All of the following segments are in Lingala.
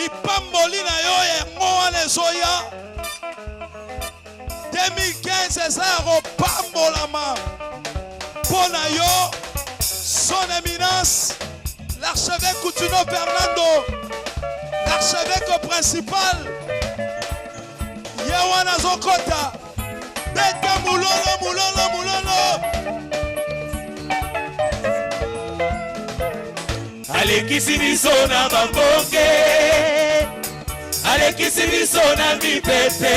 lipamboli na yo yango wana ezoya 2015 eza ya kopambolama mpo na yo son éminence l'archevêque Coutinho Fernando l'archevêque principal ye wana azokota beta mulolo mulolo mulolo alekisi biso na bambonge alekisi biso na mipepe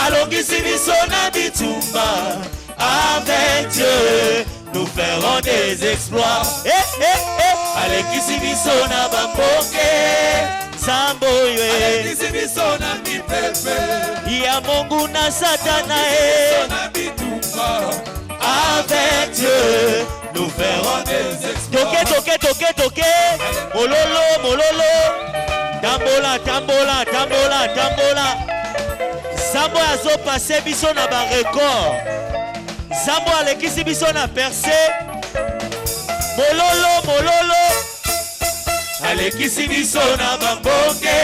alongisi biso na bitumba avec Dieu nous ferons des exploits alekisi biso na bambonge samboye alekisi biso na mipepe ya Mungu na satana na bitumba avec Dieu nous verrons des exploits. Toke. Mololo. Tambola. Zambo azo passé biso na ba record. Zambo alekisi biso na percé. Mololo. Alekisi biso na bambonge.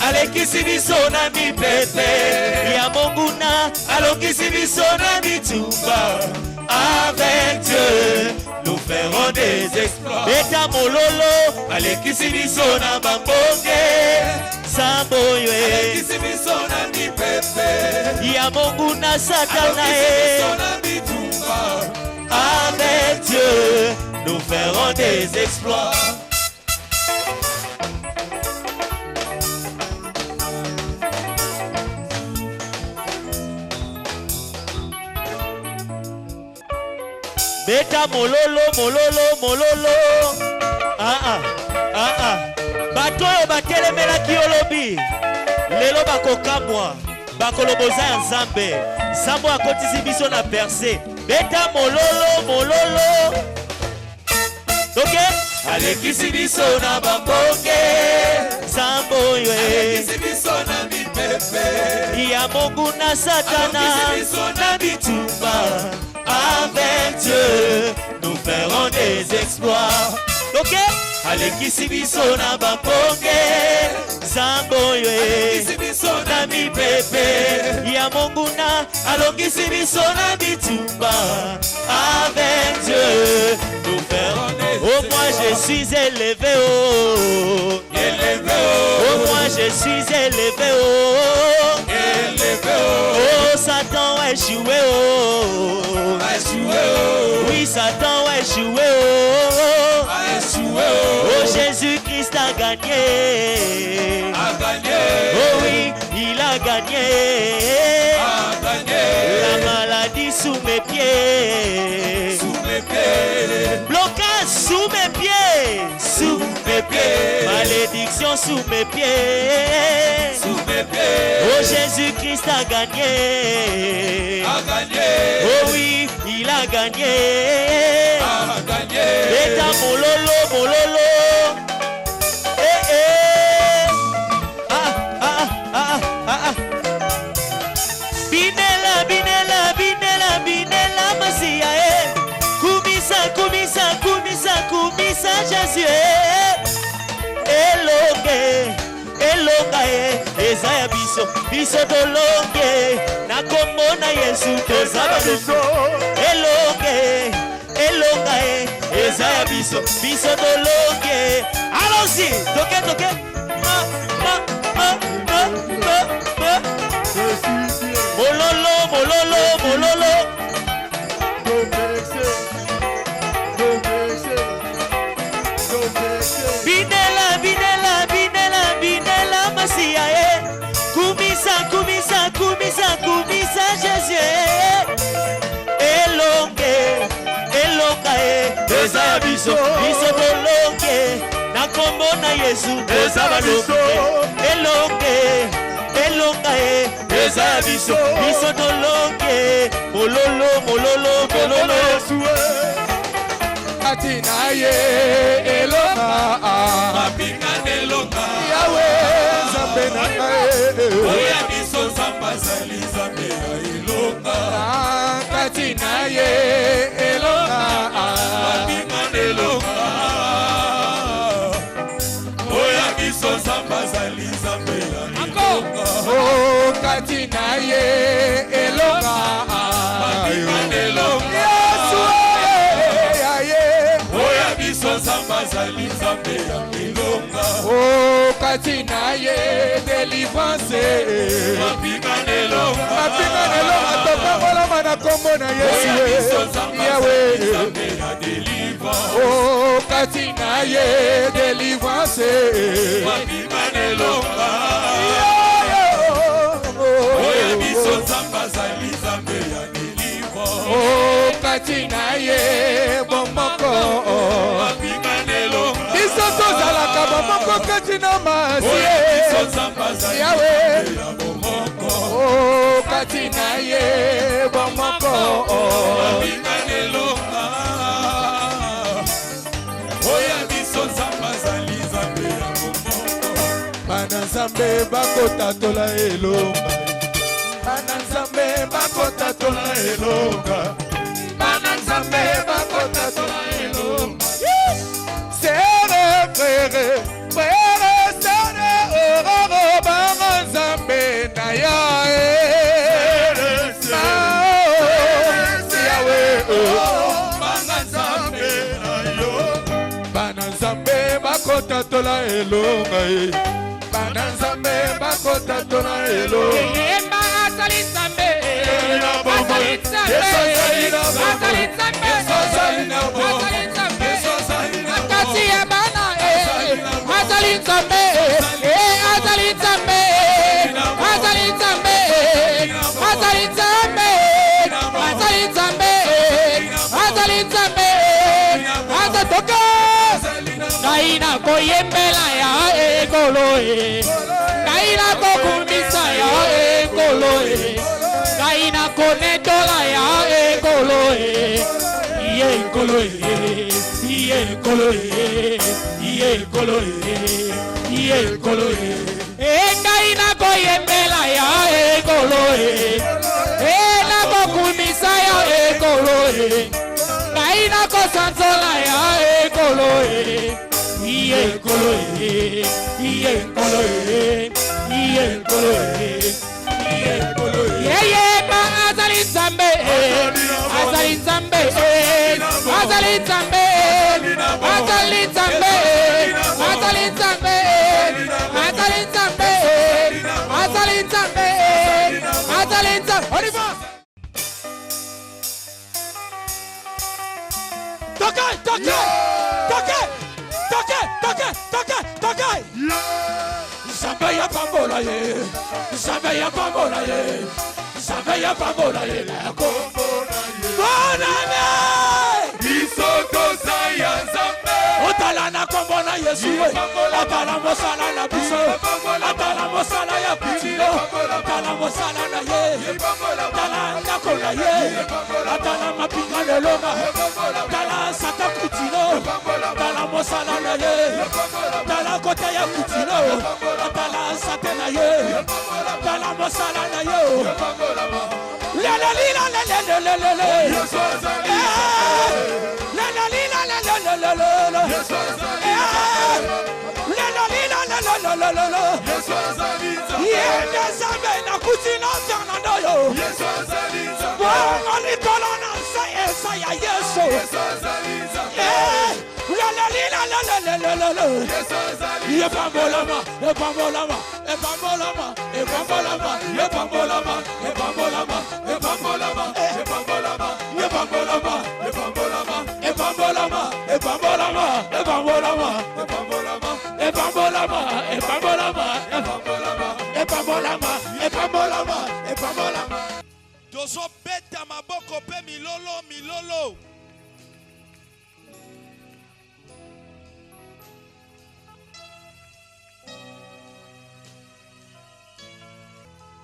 Alekisi biso na mipepe ya Mungu na alokisi biso na bitumba avec Dieu nous ferons des exploits beta mololo alekisi biso na bambonge samboye alekisi biso na mipepe ya Mungu na satana alokisi biso na bitumba avec Dieu nous ferons des exploits. Beta mololo. Batoyo batelemela kiolobi. Lelo bakokamwa. Bakoloboza ya Nzambe. Sambo akotisi biso na percé. Beta mololo. Ok? Alekisi biso na bambonge. Sambo ywe. Alekisi biso na mipepe. Ya Mungu na satana. Alekisi biso na bitumba. Avec Dieu, nous ferons des exploits. Ok? Alekisi biso na bambonge, samboye. Alekisi biso na mipepe, ya Mungu na alokisi biso na bitumba. Avec Dieu, nous ferons des exploits. Au moins je suis élevé, oh. Au moins je suis élevé, oh. Oh, Satan a échoué, oh. Oui, Satan a échoué, oh. Oh, Jésus-Christ a gagné. Oh oui, il a gagné. La maladie sous mes pieds. Blocage sous mes pieds. Malédiction sous mes pieds. Oh, Jésus-Christ a gagné. Oh oui, il a gagné. Et ta mololo. Binela Masia. Kumisa Jésus. Elonga ezaya biso dolonge na komona Yesu tozaba biso elonga ezaya biso dolonge allons-y toke mololo binela Masia kumisa Jésus elonga ezaya biso dolonge na komona Yesu tozaba elonga ezaya biso dolonge mololo Atina ye elonga mapinga nelonga yawe Nzambe nanga oya biso Nzamba zali Nzambe elonga Atina ye elonga mapinga nelonga Encore. Oh katina ye elonga. Yesu aye. Oh katina ye délivrance. Mapinganelonga tokangola mana kombo na Yesu. Yahweh. Oh katina ye délivrance. Oh katina ye bomoko. Bisoto zalaka bomoko katina masie. Yahweh. Oh katina ye bomoko. Bana Nzambe bakota tola elonga. Bana Nzambe bakota tola elonga. Bana Nzambe bakota tola elonga. Sere frere, frere sere ororo Bana Nzambe na ya na Yahweh. Bana Nzambe na yo. Bana Nzambe bakota tola elonga. Bana Nzambe bakota tola elonga. Asali Nzambe, Asali Nzambe, Asali Nzambe, Akati ya bana, Asali Nzambe, Asali Nzambe, Asali Nzambe, Asali Nzambe, Asali Nzambe, Asali Nzambe, Asatoka, Naina koyembela ya ekoloe, Naina kokumbisa ya ekoloe, Naina konetola ya ekoloe, Iye ekoloe, Iye ekoloe, Iye ekoloe, Iye ekoloe, Naina koyembela ya ekoloe, Na kokumbisa ya ekoloe, Naina kosanzola ya ekoloe, Iye ekoloe, Iye ekoloe, Iye ekoloe, Iye ekoloe. Yeye ba Asali Nzambe, Asali Nzambe, Asali Nzambe, Asali Nzambe, Asali Nzambe, Asali Nzambe, Asali Nzambe, Asali Nzambe. On y va. Tokai, tokai, tokai, tokai, tokai, tokai, tokai. Nzambe ya pambola ye, Nzambe ya pambola ye, Nzambe ya pambola ye, bonane. Bisoto saya Nzambe. Otala na kombo na Yesu, atala mosala na biso, atala mosala ya pitilo, atala mosala na ye, atala ndako na ye, atala mapinga lelonga, atala sata kutilo, atala mosala na ye, atala kote ya kutilo, atala sate na ye, atala mosala na ye. Lele lila lele lele lele. Lele lila lele lele lele. Lele lila lele lele lele. Yende Nzambe na kutina Fernando yo. Bongo likolo na esa ya Yesu. Lele lila lele lele lele. Epambolama, epambolama, epambolama, epambolama, epambolama, epambolama, epambolama, epambolama, epambolama, epambolama, epambolama, epambolama, epambolama, epambolama, epambolama, epambolama, epambolama, epambolama, epambolama. Dozo beta maboko pe milolo milolo.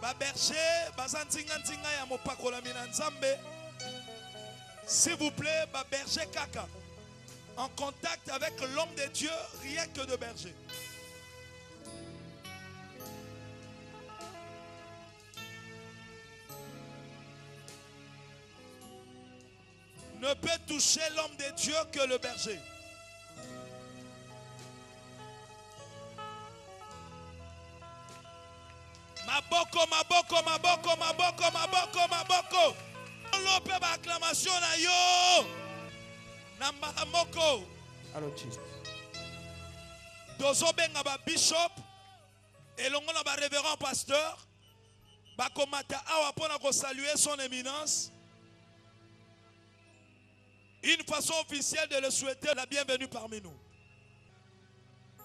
Ba berger, bazantinga ntinga ya mopakola mina Nzambe. S'il vous plaît, ba berger kaka. En contact avec l'homme de Dieu, rien que de berger. Ne peut toucher l'homme de Dieu que le berger. Maboko, maboko, maboko, maboko, maboko, maboko. Lope ba acclamation na yo. Namba moko. Alors, Jesus. Dozo benga ba bishop. Elongo na ba révérend pasteur. Ba komata awa pona ko saluer son éminence. Une façon officielle de le souhaiter la bienvenue parmi nous.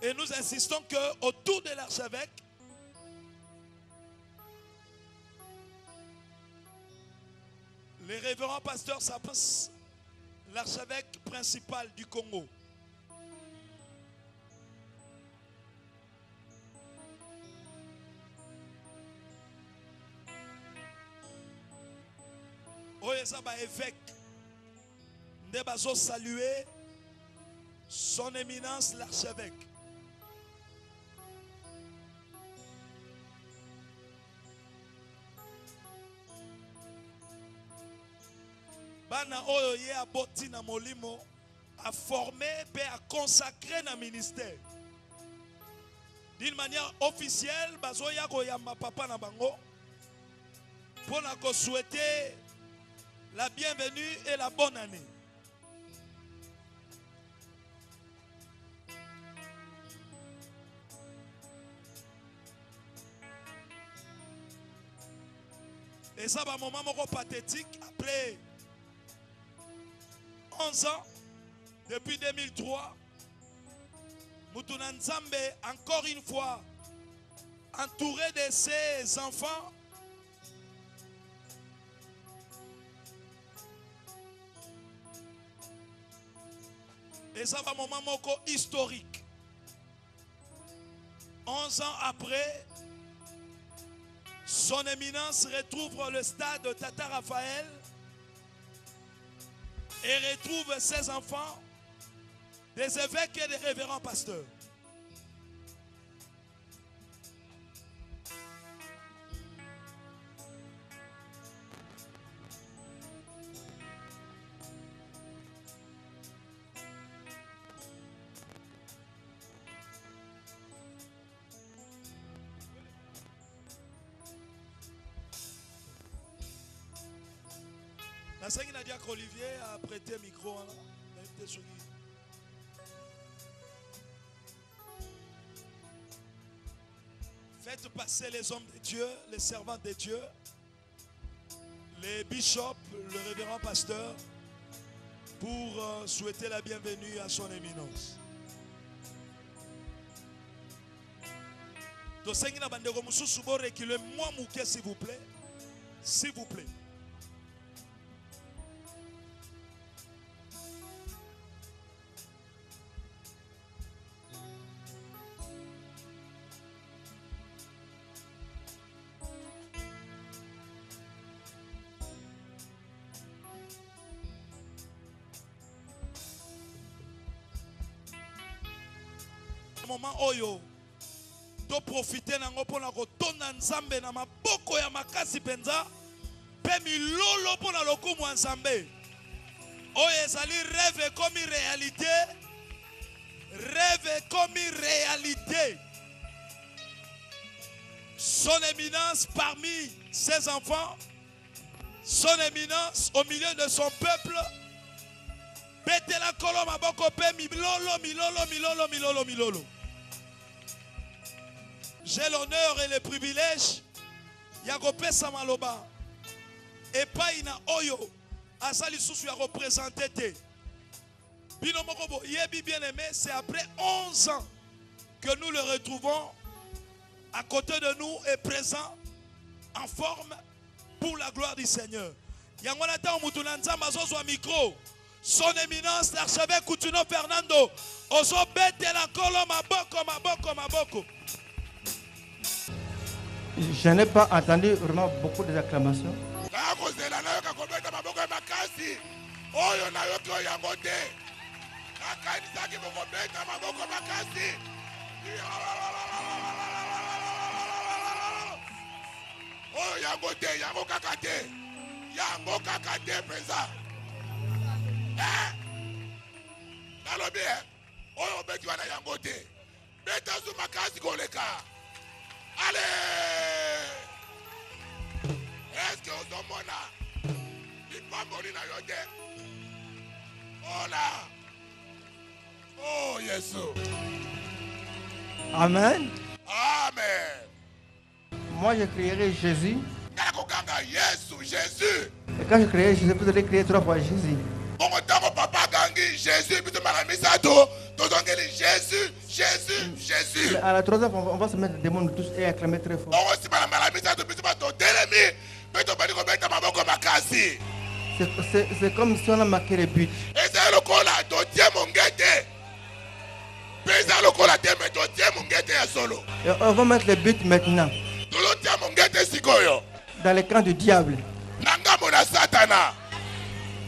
Et nous insistons que autour de l'archevêque, les révérends pasteurs s'appellent l'archevêque principal du Congo. Oyezaba évêque. Ndebazo saluer son éminence l'archevêque. Bana oyo ye aboti na molimo a formé et a consacré na ministère. D'une manière officielle, bazo ya koyamba papa na bango pour na ko souhaiter la bienvenue et la bonne année. Et ça va un moment pathétique après 11 ans, depuis 2003, Mutuna Nzambe, encore une fois, entouré de ses enfants, et ça va un moment historique. 11 ans après, son éminence retrouve le stade de Tata Raphaël et retrouve ses enfants, des évêques et des révérends pasteurs. La Seigneur Nadia Olivier a prêté le micro. Faites passer les hommes de Dieu, les servants de Dieu, les bishops, le révérend pasteur, pour souhaiter la bienvenue à son éminence. Donc, Seigneur Nadia reculez moi mouké s'il vous plaît. S'il vous plaît. Moment oyo to profiter nango pona ko tona nzambe na maboko ya makasi penza pe milolo pona lokumu ya nzambe oyo ezali rêve comme réalité, rêve comme réalité. Son éminence parmi ses enfants, son éminence au milieu de son peuple. Betela kolo maboko pe milolo milolo milolo milolo milolo. J'ai l'honneur et le privilège Yagope Samaloba et Paina Oyo Asali Sousu a représenté. Binomokobo Yebi bien-aimé, c'est après 11 ans que nous le retrouvons à côté de nous et présent en forme pour la gloire du Seigneur. Yangonata Mutunanza Mazozo micro. Son éminence l'archevêque Coutuno Fernando Ozo Betela Kolo Maboko Maboko Maboko. Je n'ai pas entendu vraiment beaucoup d'acclamations. Allez! Oh, yes. Amen. Amen. Moi, je crierai Jésus. Jésus. Et quand je crierai Jésus, vous allez crier 3 fois Jésus. Jésus, Jésus, Jésus. À la 3e, on va se mettre des mots tous et acclamer très fort. C'est comme si on a marqué le but. Et on va mettre le but maintenant. Dans le camp du diable.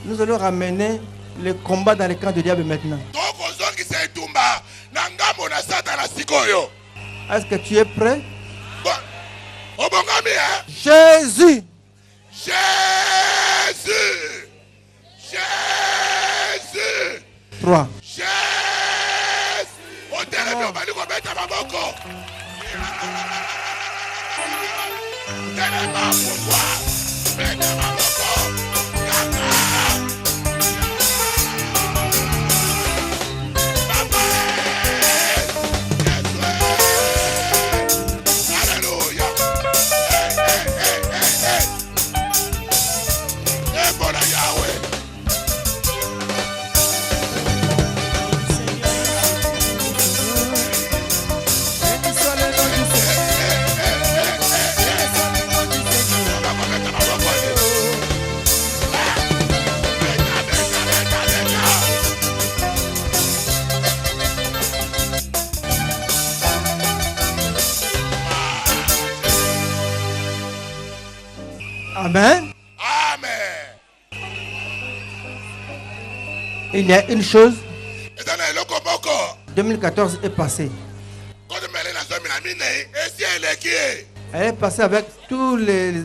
Nous allons ramener le combat dans le camp du diable maintenant. Est-ce que tu es prêt? Jésus. Jésus. Jésus. 3. Jésus. Amen. Amen. Il y a une chose. 2014 est passé. Elle est passée avec toutes les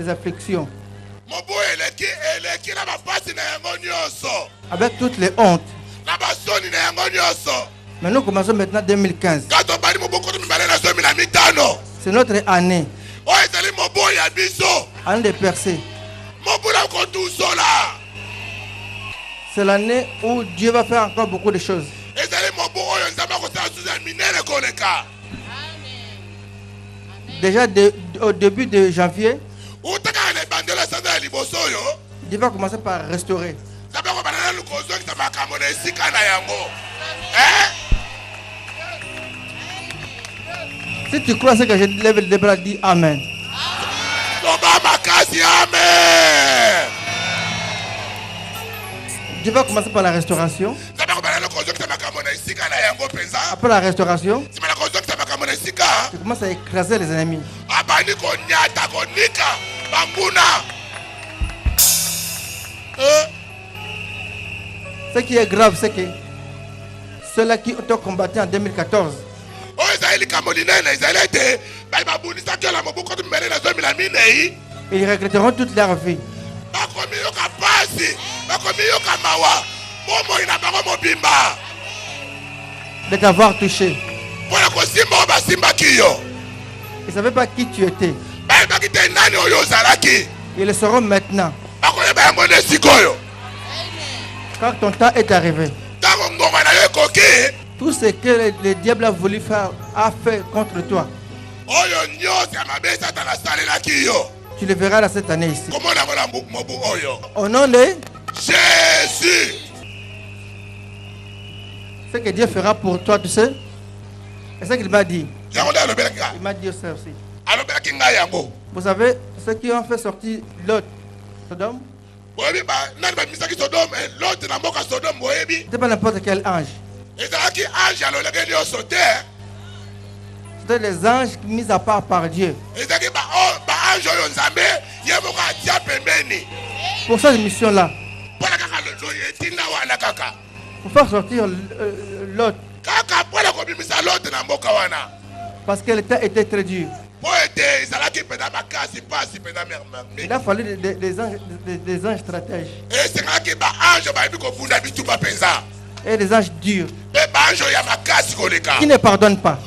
afflictions. Avec toutes les hontes. Mais nous commençons maintenant 2015. C'est notre année. Année de percée. C'est l'année où Dieu va faire encore beaucoup de choses. Déjà au début de janvier, Dieu va commencer par restaurer. Si tu crois ce que je lève les bras, dis Amen. Amen. Dieu va commencer par la restauration. Après la restauration, tu commences à écraser les ennemis. Ce qui est grave, c'est que ceux-là qui ont combattu en 2014, ils regretteront toute leur vie de t'avoir touché. Ils ne savaient pas qui tu étais. Ils le sauront maintenant. Quand ton temps est arrivé, tout ce que le diable a voulu faire, a fait contre toi, tu le verras là cette année ici. Au nom de Jésus. Ce que Dieu fera pour toi, tu sais. Et ce qu'il m'a dit. Il m'a dit ça aussi. Vous savez, ceux qui ont fait sortir Lot, Sodome, c'était pas n'importe quel ange. C'était les anges mis à part par Dieu. Pour cette mission-là, pour faire sortir Lot, parce que le temps était très dur. Il a fallu des anges stratèges et des anges durs qui ne pardonnent pas.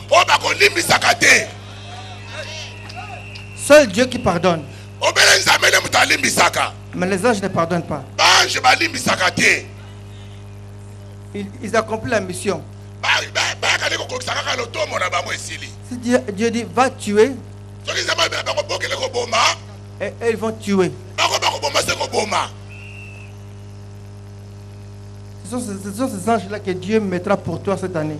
Seul Dieu qui pardonne. Mais les anges ne pardonnent pas. Ils accomplissent la mission. Si Dieu dit va tuer, et ils vont tuer. Ce sont ces anges-là que Dieu mettra pour toi cette année.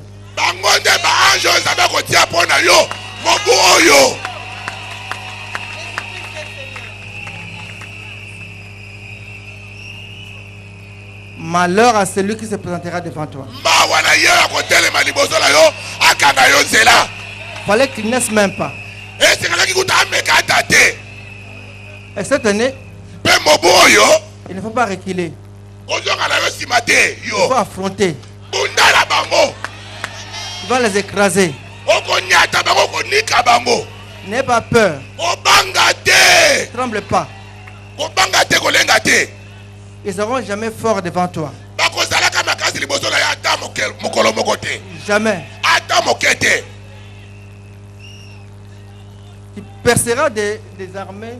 Malheur à celui qui se présentera devant toi. Il fallait qu'il naisse même pas. Et cette année, il ne faut pas reculer. Il faut affronter. Tu vas les écraser. N'aie pas peur. Ne tremble pas. Ils ne seront jamais forts devant toi. Jamais. Tu perceras des armées.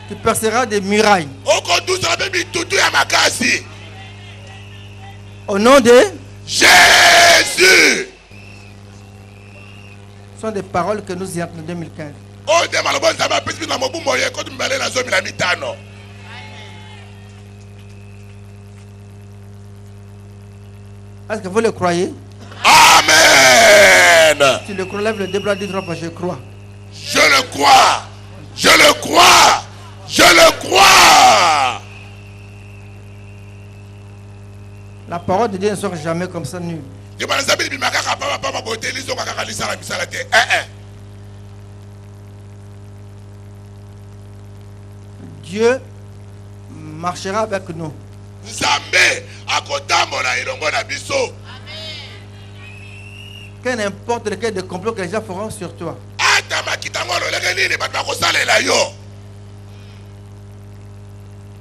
Tu perceras des murailles. Au nom de Jésus. Ce sont des paroles que nous y avons en 2015. Est-ce que vous le croyez? Amen. Tu le crois, lève le deux bras, dis-toi, je crois. Je le crois. Je le crois. Je le crois. La parole de Dieu ne sera jamais comme ça nulle. Dieu marchera avec nous. Que n'importe lequel de complot que les gens feront sur toi. Il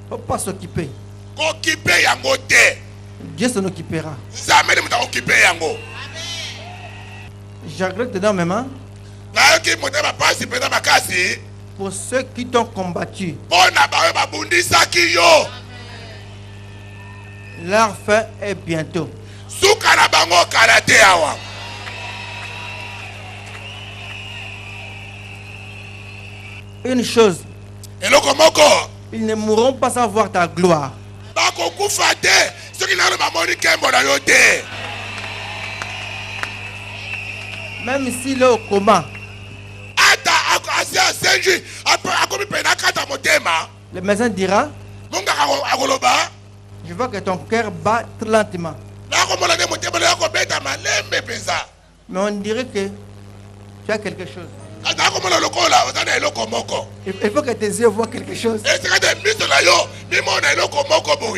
ne faut pas s'occuper. Dieu s'en occupera. Je regrette énormément pour ceux qui t'ont combattu. Leur fin est bientôt. Une chose, ils ne mourront pas sans voir ta gloire. Même s'il est au coma, le médecin dira, je vois que ton cœur bat très lentement. Mais on dirait que tu as quelque chose. Il faut que tes yeux voient quelque chose.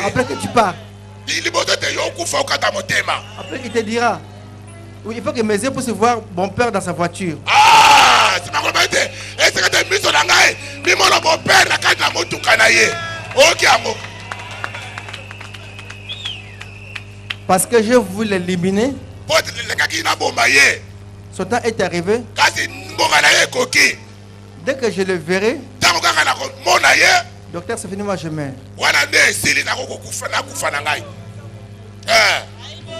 Après que tu pars. Après il te dira, oui, il faut que mes yeux puissent voir mon père dans sa voiture. Parce que je voulais l'éliminer. Son temps est arrivé. Dès que je le verrai, docteur, c'est fini, moi je meurs.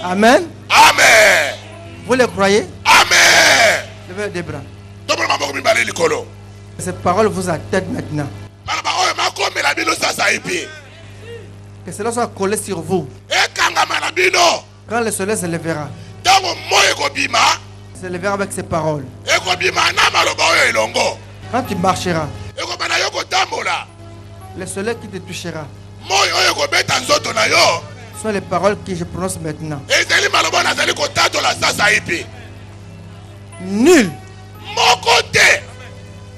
Amen. Amen. Vous le croyez? Amen. Levez les bras. Cette parole vous atteigne maintenant. Que cela soit collé sur vous. Quand le soleil se lèvera, se lèvera avec ces paroles. Quand tu marcheras, le soleil qui te touchera sont les paroles que je prononce maintenant. Nul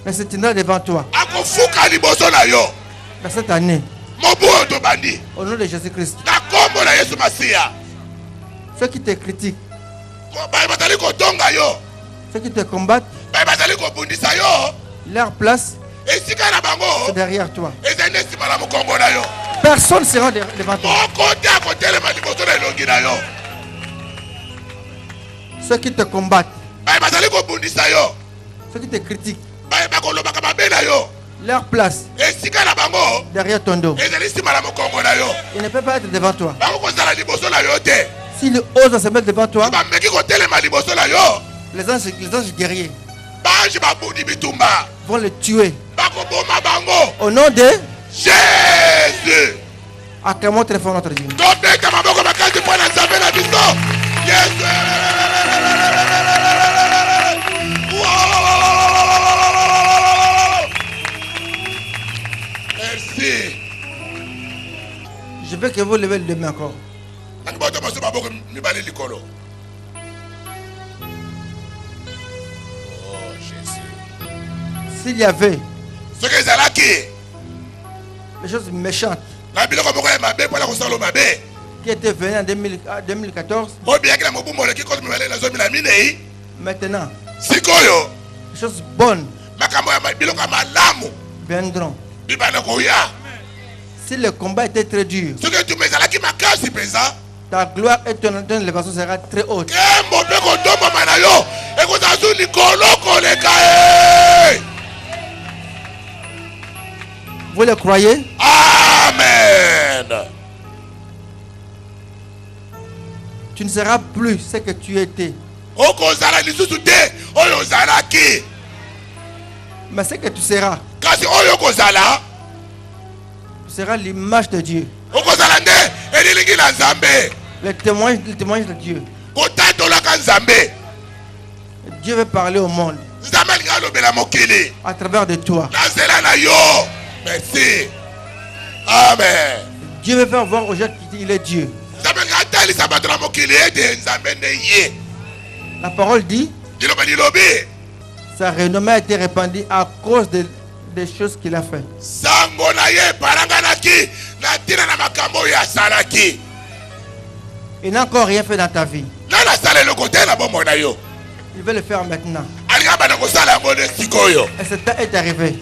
ne se tiendra devant toi dans cette année. Au nom de Jésus-Christ. Ceux qui te critiquent, ceux qui te combattent, leur place c'est derrière toi. Personne ne sera devant toi. Ceux qui te combattent, Ceux qui te critiquent, leur place derrière ton dos. Il ne peut pas être devant toi. S'il ose se mettre devant toi, les anges guerriers vont le tuer. Au nom de Jésus. Acclamons très fort notre Dieu. Merci. Je veux que vous levez les deux mains encore. Oh Jésus. S'il y avait des choses méchantes qui étaient venues en 2014, maintenant, les choses bonnes viendront. Si le combat était très dur, ta gloire et ton élévation sera très haute. Vous le croyez? Amen. Tu ne seras plus ce que tu étais. Mais ce que tu seras, tu seras l'image de Dieu. Le témoignage de Dieu. Dieu veut parler au monde à travers de toi. Merci. Amen. Dieu veut faire voir aux gens qu'il est Dieu. La parole dit, sa renommée a été répandue à cause des choses qu'il a fait. Il n'a encore rien fait dans ta vie. Il veut le faire maintenant. Et ce temps est arrivé.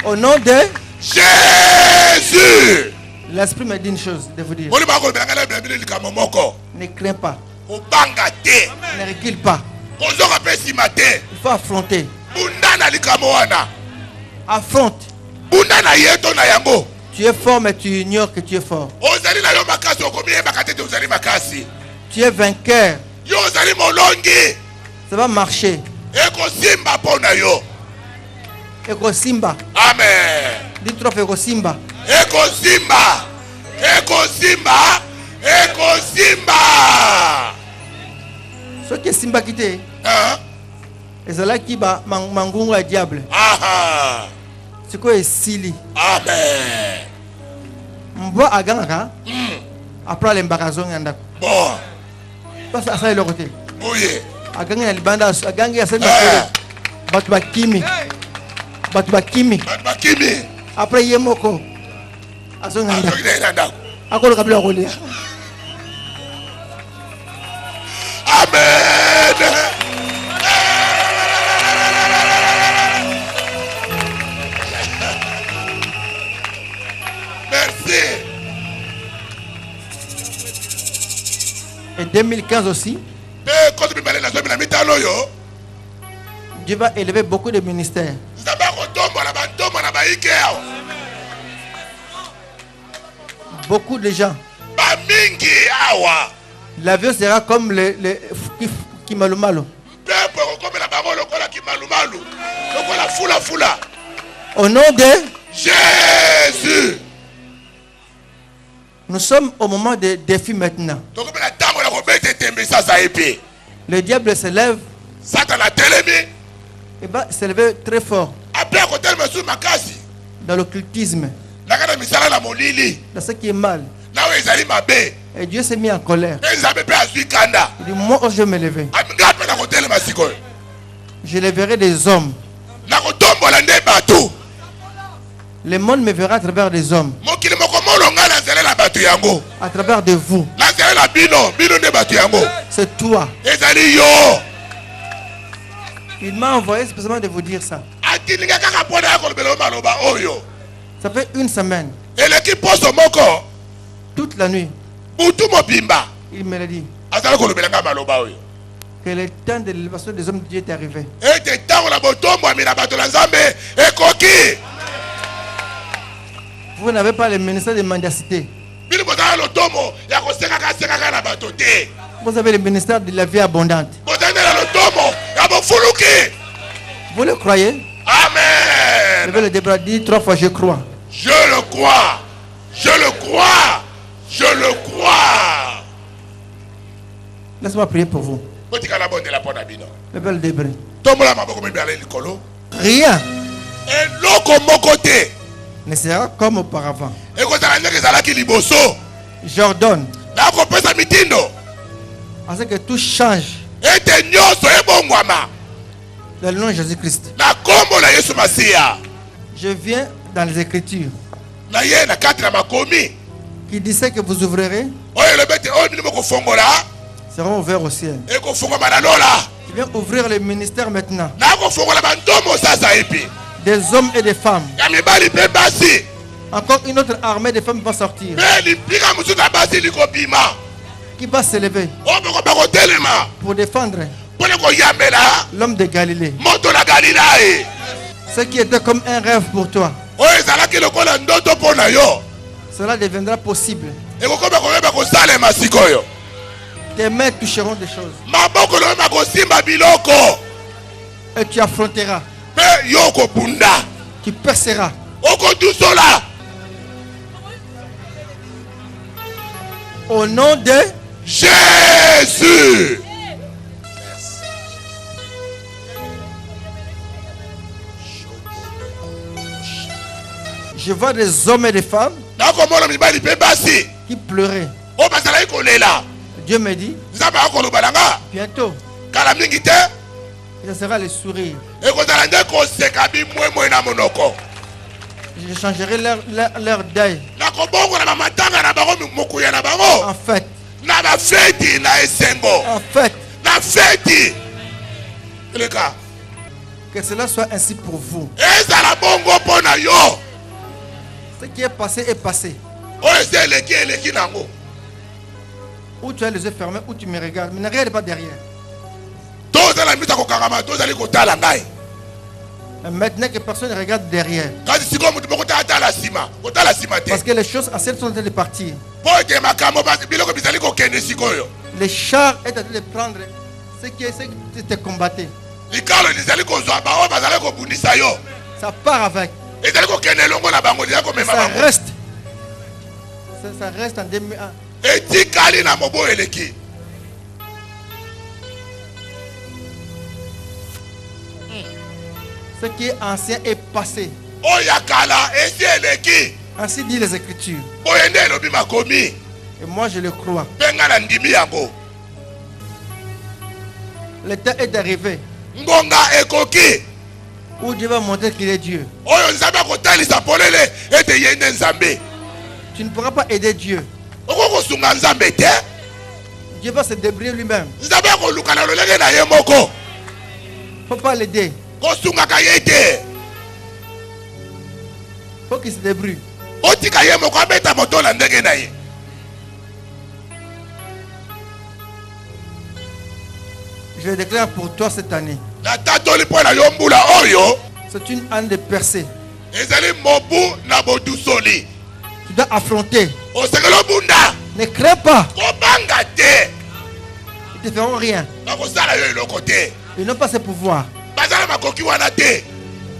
Au nom de Jésus. L'Esprit me dit une chose de vous dire. Ne crains pas. Ne recule pas. Il faut affronter. Affronte. Tu es fort mais tu ignores que tu es fort. Tu es vainqueur. Ça va marcher. Eko Simba. Amen. Dis trop Eko Simba. Eko Simba. Eko Simba. Eko Simba. Ce qui est Simba quitté. Et c'est là qui va mangungu à diable. C'est quoi est Sili. Amen. Mboa aganga. Après l'embarrassement yanda. Bon. Parce que ça est le côté. Oui. Aganga ya libanda aganga ya sema batu bakimi. Batu bakimi. Après yemoko. Azonganda. Akolo kabila kolia. Amen. Merci. Et 2015 aussi, Dieu va élever beaucoup de ministères. Beaucoup de gens. L'avion sera comme le Kimalumalo. Au nom de Jésus. Nous sommes au moment des défis maintenant. Le diable se lève. Il va s'élever très fort. Dans l'occultisme. Dans ce qui est mal. Et Dieu s'est mis en colère. Il dit, moi je vais me lever. Je leverai des hommes. Le monde me verra à travers des hommes. À travers de vous. C'est toi. Il m'a envoyé spécialement de vous dire ça. Ça fait une semaine. Toute la nuit. Il me l'a dit. Que le temps de l'élévation des hommes de Dieu est arrivé. Vous n'avez pas le ministère de mendicité. Vous avez le ministère de la vie abondante. Vous le croyez? Amen. Levez le débras, dis 3 fois je crois. Je le crois. Je le crois. Je le crois. Laisse-moi prier pour vous. Levez le débris. Rien ne sera comme auparavant. J'ordonne à ce que tout change. Dans le nom de Jésus-Christ. Je viens dans les Écritures qui disait que vous ouvrirez, seront ouverts au ciel. Je viens ouvrir le ministère maintenant. Des hommes et des femmes. Encore une autre armée de femmes va sortir. Qui va s'élever pour défendre l'homme de Galilée. Ce qui était comme un rêve pour toi, cela deviendra possible. Tes mains toucheront des choses. Et tu affronteras. Tu perceras. Au nom de Jésus. Je vois des hommes et des femmes qui pleuraient. Dieu me dit, bientôt, ce sera le sourire. Je changerai leur deuil en fête. Que cela soit ainsi pour vous. Ce qui est passé est passé. Où tu as les yeux fermés, où tu me regardes, mais ne regarde pas derrière. Et maintenant que personne ne regarde derrière. Parce que les choses anciennes sont en train de partir. Les chars est en train de prendre ce qui te combattait. Ça part avec. Ça reste en 2001. Ce qui est ancien est passé. Ainsi dit les Écritures. Et moi je le crois. Le temps est arrivé où Dieu va montrer qu'il est Dieu. Tu ne pourras pas aider Dieu. Dieu va se débrouiller lui-même. Il ne faut pas l'aider. Il faut qu'il se débrouille. Je déclare pour toi cette année. C'est une année de percée. Tu dois affronter. Ne crains pas. Ils ne te feront rien. Ils n'ont pas ce pouvoir.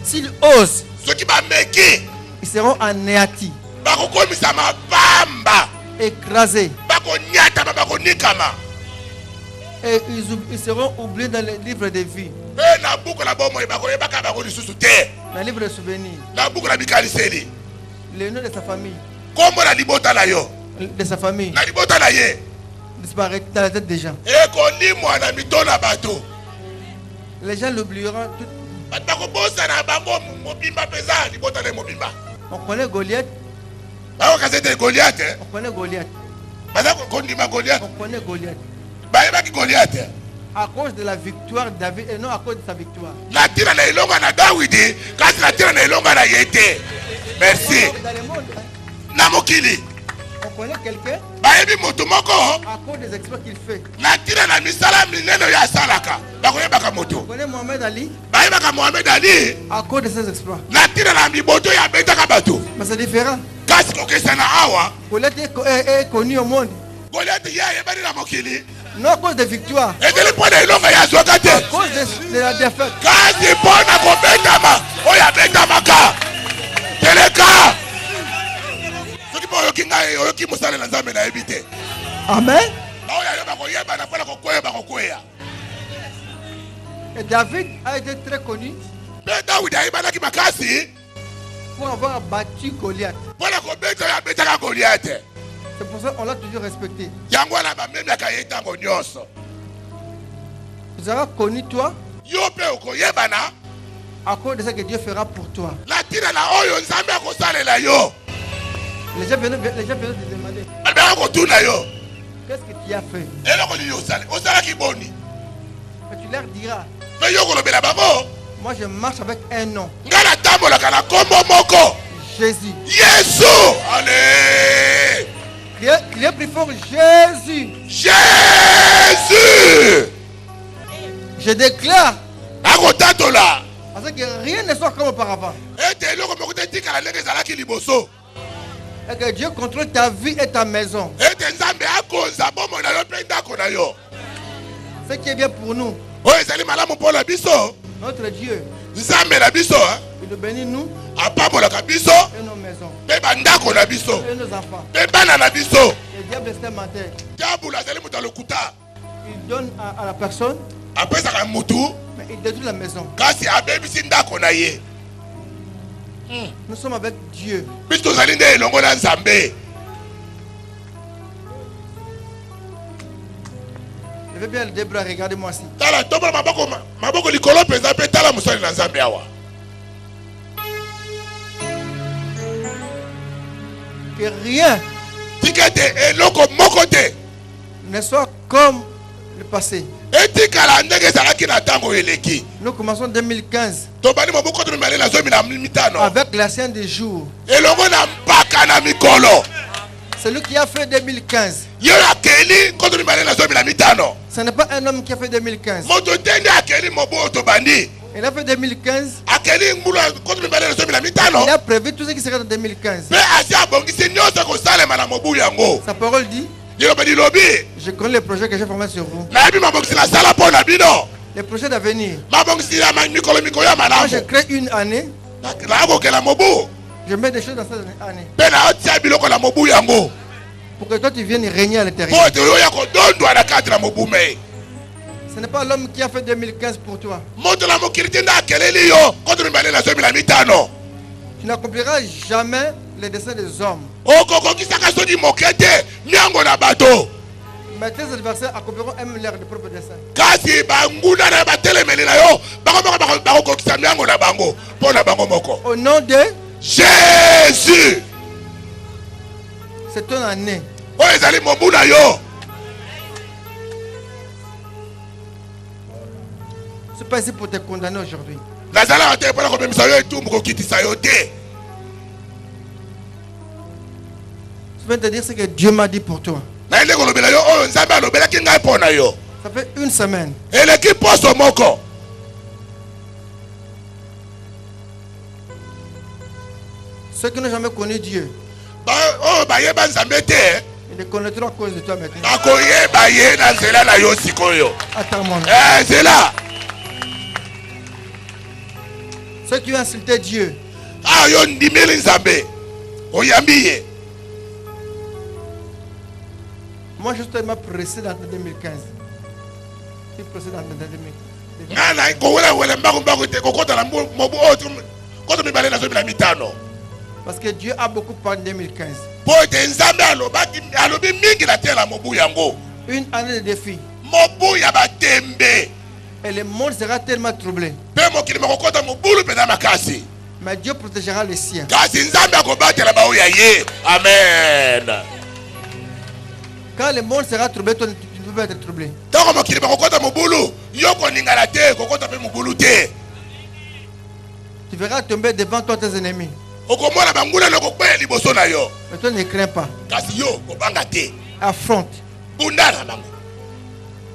S'ils osent, ils seront anéantis, écrasés. Et ils seront oubliés dans les livres de vie. Dans les livres de souvenirs. Le nom de sa famille. De sa famille. Disparaît dans la tête des gens. Les gens l'oublieront tout. On connaît Goliath. On connaît Goliath. On connaît Goliath. À cause de la victoire de David et non à cause de sa victoire. Merci. On connaît quelqu'un bayebi moto moko à cause des exploits qu'il fait. na tina na misala minene ya salaka bakoyebaka moto On connaît Mohamed Ali bayebaka Mohamed Ali à cause de ses exploits. na tina na miboto ya betaka bato Mais c'est différent. kasi kokesana awa Goliath est connu au monde. Goliath ye ayebani na mokili Non à cause des victoires, ezeli mpo na elonga ya zwaka à te cause de la défaite. kasi mpo na kobetama oyo abetamaka teleka soki mpo oyoki ngai oyoki mosalela nzambe nayebi te Amen. baoyo ayoba koyebana mpo na kokweyeba kokweya Et David a été très connu mpe dawidi ayebanaki makasi pour avoir battu Goliath. mpo na kobeta oyo abetaka goliate C'est pour ça qu'on l'a toujours respecté. yango wana bamemiaka ye ntango nyonso Tu seras connu toi yo mpe okoyebana à cause de ce que Dieu fera pour toi. na ntina na oyo nzambe akosalela yo Les gens viennent te demander abeka kotuna yo qu'est-ce que tu as fait. eloko nini osalaki boni Et tu leur diras, mpe yo kolobela bango moi je marche avec un nom, ngai natambolaka na nkombo moko Jésus. yesu ale Il est plus fort, Jésus. jésus Je déclare akotatola parce que rien ne soit comme auparavant. ete eloko moko te etikala ndenge ezalaki liboso Et que Dieu contrôle ta vie et ta maison. ete nzambe akonza bomoi na yo mpe ndako na yo Ce qui est bien pour nous, oyo ezali malamu mpo na biso notre Dieu, nzambe na biso il nous bénit nous apambolaka biso et nos maisons mpe bandako na biso et nos enfants. mpe bana na biso Le diable est un menteur. diabolo azali moto ya lokuta Il donne à la personne, apesaka mutu mais il détruit la maison. kasi abebisi ndako na ye Nous sommes avec Dieu. biso tozali nde elongo na nzambe Levez bien les deux bras, regardez-moi ici. tala tombola maboko likolo mpenza mpe tala mosali na nzambe awa Que rien tika ete eloko moko te ne soit comme le passé. etikala ndenge ezalaki na ntango eleki Nous commençons 2015 tobandi moboko to mibale na zomi na mitano avec l'ancien des jours. elongo na mpaka na mikolo Celui qui a fait 2015, yo akeli nkoto mibale na zomi na mitano ce n'est pas un homme qui a fait 2015. moto te nde akeli mobu oyo tobandi Il a fait 2015. akeli ngulu nkoto mibale na zomi na Il mitano a prévu tout ce qui sera en 2015. mpe asi abongisi nyonso kosalema na mobu yango Sa parole dit, liloba lilobi je connais les projets que j'ai formés sur vous. nayebi mabongisi nasala mpo na bino Les projets d'avenir. mabongisi ya mikolo ya Moi, je malamu crée une année. nakokela mobu Je mets des choses dans cette année. mpe naotia biloko na mobu yango Pour que toi, tu viennes régner à mpo l'intérieur. ete oyo ya kodondwa na kati na mobu mei Ce n'est pas l'homme qui a fait 2015 pour toi. moto na mokili te nde akeleli yo nkoto mibale na zomi na mitano Tu n'accompliras jamais les desseins des hommes. okokokisaka soki moke te miango na bato Mais tes adversaires accompliront même leurs propres desseins. kasi banguna na batelemeli na yo bango moko bakokokisa miango na bango mpo na bango moko Au nom de, jésus c'est ton année. oyo ezali mobu na yo Je ne suis pas ici pour te condamner aujourd'hui. nazalaka te mpona komemisa yo etumbu kokitisa yo te Je viens te dire ce que Dieu m'a dit pour toi. nayende kolobela yo oyo nzambe alobelaki ngai mpo na yo Ça fait une semaine. eleki poso moko Ceux qui n'ont jamais connu Dieu, oyo bayeba nzambe te ils le connaîtront à cause de toi maintenant. bakoyeba ye na nzela na yo sikoyo Attends mon nom. nzela Ceux qui ont insulté Dieu, yo ndimeli nzambe oyambi ye moi je suis tellement pressé dans 2015. Je suis pressé dans 2015. nga na kowelawele mbakumbaku te kokota na mobu oyo koto mibale na zomi na mitano Parce que Dieu a beaucoup parlé en 2015. mpo ete nzambe alobi mingi na te na mobu yango Une année de défi. mobu ya batembe Et le monde sera tellement troublé. mpe mokili mokokota mobulu mpenza makasi Mais Dieu protégera les siens. kasi nzambe akobatela baoyo ya ye amen Quand le monde sera troublé, toi, tu ne peux pas être troublé. ntango mokili bakokota mobulu yo koningana te kokota mpe mobulu te Tu verras tomber devant toi tes ennemis. okomona banguna lokokwela liboso na yo. Mais toi ne crains pas. Kasi yo kobanga te. Affronte. Bunda na bango.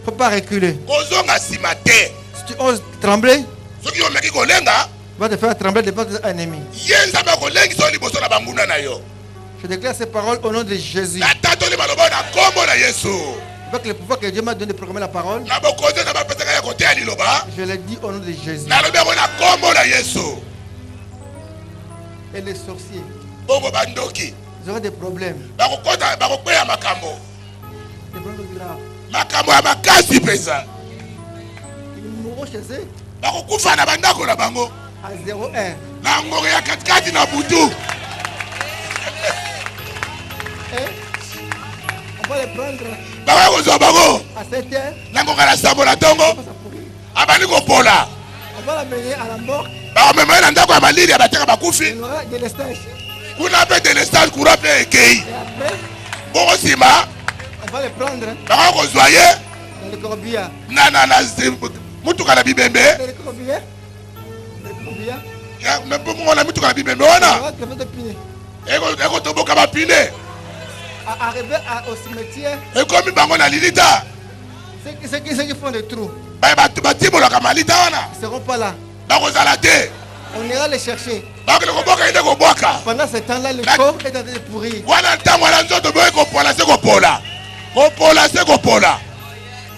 Faut pas reculer. Kozonga sima te. Si tu oses trembler, Soki yo meki kolenga, va te faire trembler devant tes ennemis. yenza ba kolengi so liboso na banguna na yo. Je déclare ces paroles au nom de Jésus. Na tato le maloba na kombo na Yesu. Avec le pouvoir que Dieu m'a donné de proclamer la parole, Na bokoze na bapesaka ya koteya liloba. je le dis au nom de Jésus. Na lobe na kombo na Yesu. Et les sorciers, Bongo bandoki. ils auront des problèmes. Bakokota bakokweya makambo. Des problèmes graves. Makambo ya makasi pesa. Ils mourront chez eux Bakokufa na bandako na bango. à 0-1. Na ngoro ya katikati na butu. Et on va les prendre Baka kozwa bango. à 7 heures. Na ngoko na sambo na tongo. On va s'approuver. Abandi kopola. On va l'amener à la mort. Bakomema na ndako ya malili ya bateka bakufi. Il aura des lestages. Kuna pe de l'estage courant pe ekei. Et après, Bongo sima. on va les prendre Baka kozwa ye. dans le corbillard. Na mutuka na bibembe. Dans le corbillard. Dans le corbillard. Ya mbongo na mutuka na bibembe On wana. va crever de piner. Eko toboka bapine. À arriver au cimetière, Ekomi bango na lilita. ceux qui font des trous Batibolaka malita wana. ne seront pas là. Bakozala te. On ira les chercher. Bakele koboka ide kobwaka. Pendant ce temps-là, le corps est en train de pourrir. Wana ntango wana nzoto boye kopola se kopola. Kopola se kopola.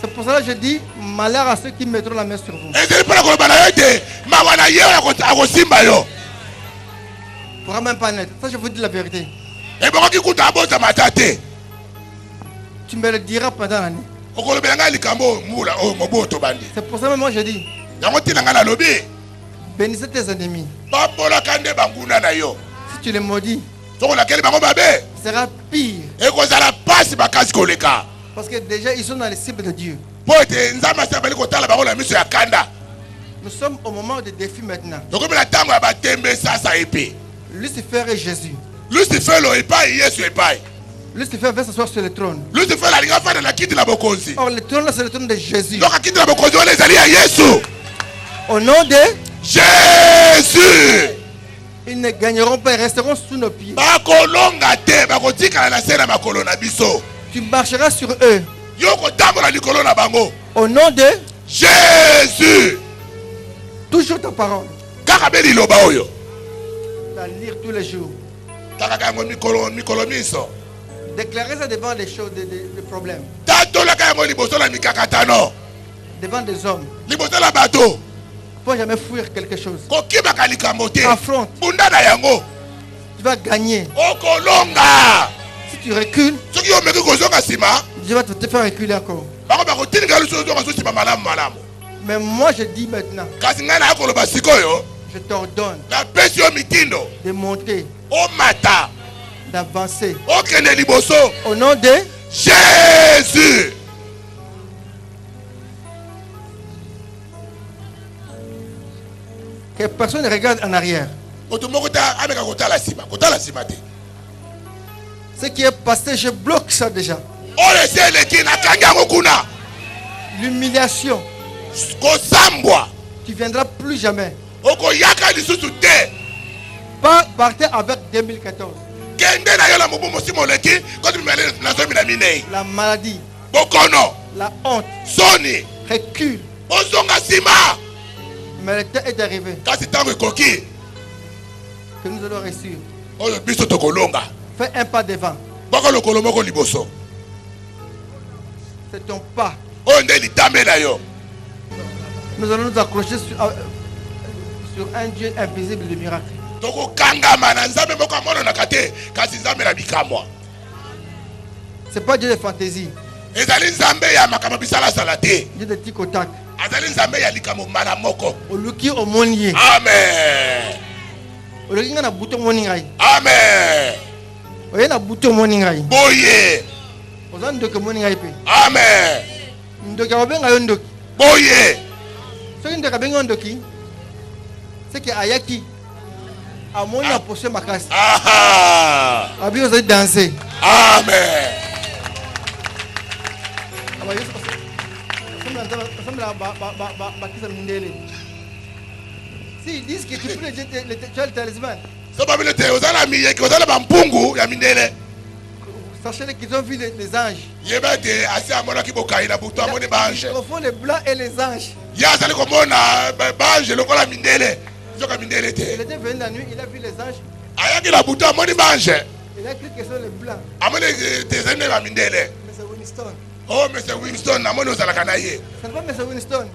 C'est pour cela que je dis malheur à ceux qui mettront la main sur vous. Ezeli mpona koloba na yo te mawa na ye oyo akosimba yo. Il ne pourra même pas naître. Ça, je vous dis la vérité. Ebokoki kuta abotama ata te. Tu me le diras pendant l'année. Okolobela ngai likambo mula oyo moboto bandi. C'est pour ça que moi je dis Yango ntina ngai nalobi. bénissez tes ennemis. Babolaka nde banguna na yo. Si tu les maudis, Sokolakeli bango mabe. ce sera pire. Ekozala pasi makasi koleka. Parce que déjà, ils sont dans les cibles de Dieu. Po ete nzambe asi abali kotala bango na miso ya kanda. Nous sommes au moment de défi maintenant. Tokomi na ntango ya batembe sasa epe. Lucifer et Jésus. Lucifer lo epai yesu epai. Lucifer veut s'asseoir sur le trône. Lucifer alingi afanda na kiti na bokonzi. Or, le trône là, c'est le trône de Jésus. Donc kiti na bokonzi wana ezali ya yesu. Au nom de, Jésus. ils ne gagneront pas, ils resteront sous nos pieds. Bakolonga te bakotikala na se na makolo na biso. Tu marcheras sur eux. Yo kotambola likolo na bango. Au nom de, Jésus. toujours ta parole. Kaka be liloba oyo. À lire tous les jours. Kaka yango mikolo miso. Déclarer ça devant des choses, des problèmes. Tatolaka yango liboso na mikakatano. Devant des hommes. Liboso na bato. Il ne faut jamais fuir quelque chose. Kokibaka likambo te. Affronte. Bunda na yango. Tu vas gagner. Okolonga. Si tu recules, Soki yo meki kozonga sima. Dieu va te faire reculer encore. Bango bakotininga luso ozonga so sima malamu malamu. Mais moi je dis maintenant, Kasi ngai na koloba sikoyo. je t'ordonne Napesi yo mitindo. de monter, Omata. d'avancer. Okende liboso. Au nom de Jésus. que personne ne regarde en arrière. Moto moko ta ameka kotala sima. Kotala sima te. Ce qui est passé, je bloque ça déjà. Oyo esi eleki nakangi yango kuna. L'humiliation, Kosambwa. tu ne viendras plus jamais. Okoyaka lisusu te. Pas partir avec 2014. Kende na yo na mobu mosi moleki. Kote mimele na zomi na minei. La maladie, Bokono. la honte, Soni. recule. Ozonga sima. Mais le temps est arrivé Kasi tango ekoki. que nous allons réussir. Oyo biso tokolonga. Fais un pas devant. Boko lokolo moko liboso. C'est ton pas. Oyo nde litambe na yo. Nous allons nous accrocher sur un Dieu invisible de miracle. Tokokangama na nzambe moko amonanaka te. Kasi nzambe na bikamwa. Ce n'est pas Dieu de fantaisie. Ezali nzambe ya makambo bisalasala te. Dieu de tic au tac. Azali nzambe ya likambo mbala moko. Oluki omoniye. Amen. Oluki nga na buto omoni ngai. Amen. Oye na buto omoni ngai. Boye. Oza ndoki omoni ngai pe. Amen. Ndoki akobenga yo ndoki. Boye. Soki ndoki abengi yo ndoki, c'est que ayaki amoni apose makasi. Aha. Abi ozali danser. Amen. Aba yesu bakisa mindele. S'ils disent que tu peux tu as le talisman, Sachez qu'ils ont vu les anges. Au fond, les blancs et les anges. Il était venu la nuit, il a vu les anges. Il a cru que ce sont les blancs. Mais c'est Winston. Oh, M. Winston, ce n'est pas M. Winston.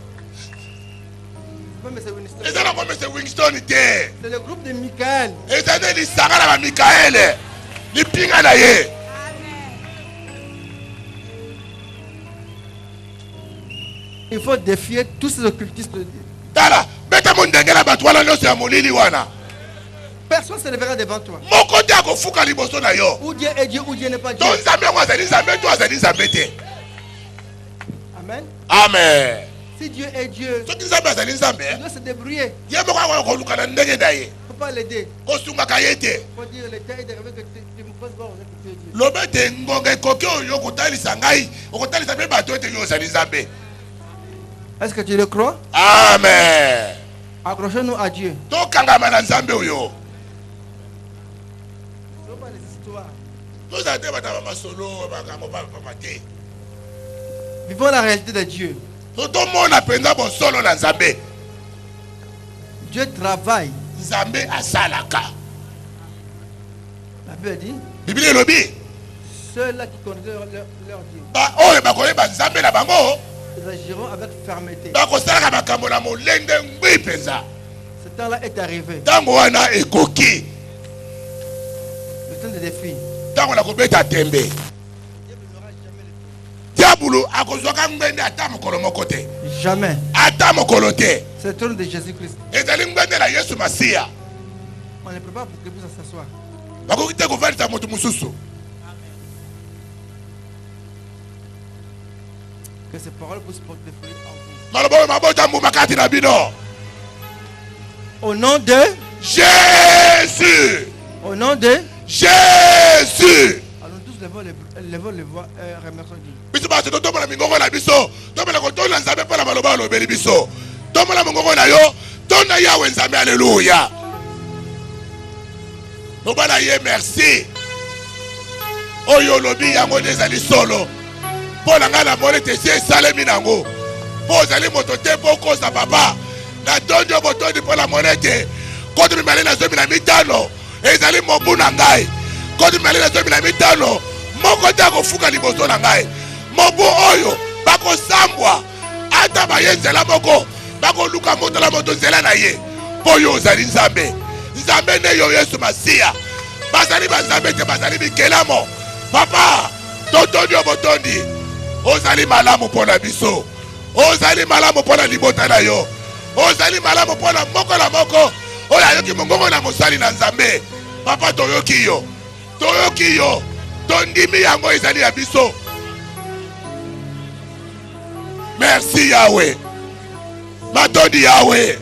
C'est le groupe de Michael. Il faut défier tous ces occultistes de Dieu. Personne ne se lèvera devant toi. Ou Dieu est Dieu, ou Dieu n'est pas Dieu. Amen. Amen. Si Dieu est Dieu, il doit se débrouiller. Il ne faut pas l'aider. Il faut dire l'État est arrivé que tu me poses voir que tu es Dieu. Est-ce que tu le crois? Amen. Accrochez-nous à Dieu. Vivons la réalité de Dieu. Dieu travaille. La Bible dit, ceux-là qui connaissent leur Dieu, ils agiront avec fermeté. Ce temps-là est arrivé. Le temps des défis. Jamais. C'est le trône de Jésus-Christ. On ne prépare pour que vous s'asseoir. Que ces paroles puissent porter fruit en vous. Au nom de Jésus. Au nom de Jésus. Allons tous levons les voix et remercions Dieu. Alléluia. Merci. Oyo lobi yango nezali solo. Pona ngana mole te sie salemi nango. Pozali moto te poko sa papa. Na donjo botondi pola monete. Kodu mimale na zomi na mitano. Ezali mobu na ngai. Kodu mimale na zomi na mitano. Moko te akofuka liboso na ngai. Mobu oyo bako sambwa. Ata bayenzela moko. Bako luka moto la moto zela na ye. Poyo ozali nzambe. Nzambe ne yo Yesu Masia. Bazali bazambe te bazali bikelamo. Papa, totondi obotondi. Ozali malamu pona biso. Ozali malamu pona libota na yo. Ozali malamu pona moko la moko. Oya yoki mongongo na mosali na nzambe. Papa toyoki yo. Toyoki yo. Tondimi yango ezali ya biso. Merci Yahweh. Matondi Yahweh.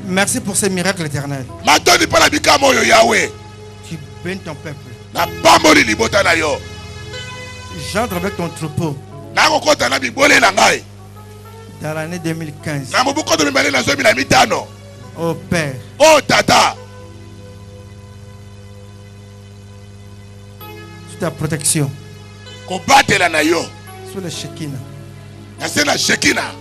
Merci pour ces miracles éternels. Matondi pona bikamo yo Yahweh. Tu bénis ton peuple. Na pamboli libota na yo. J'entre avec ton troupeau. Nakokota na bibole na ngai. Dans l'année 2015. Na mobuko to mibale na zomi na mitano. Oh Père. Oh Tata. Sous ta protection. Kobatela na yo. Sous le Shekinah. Na sena Shekinah.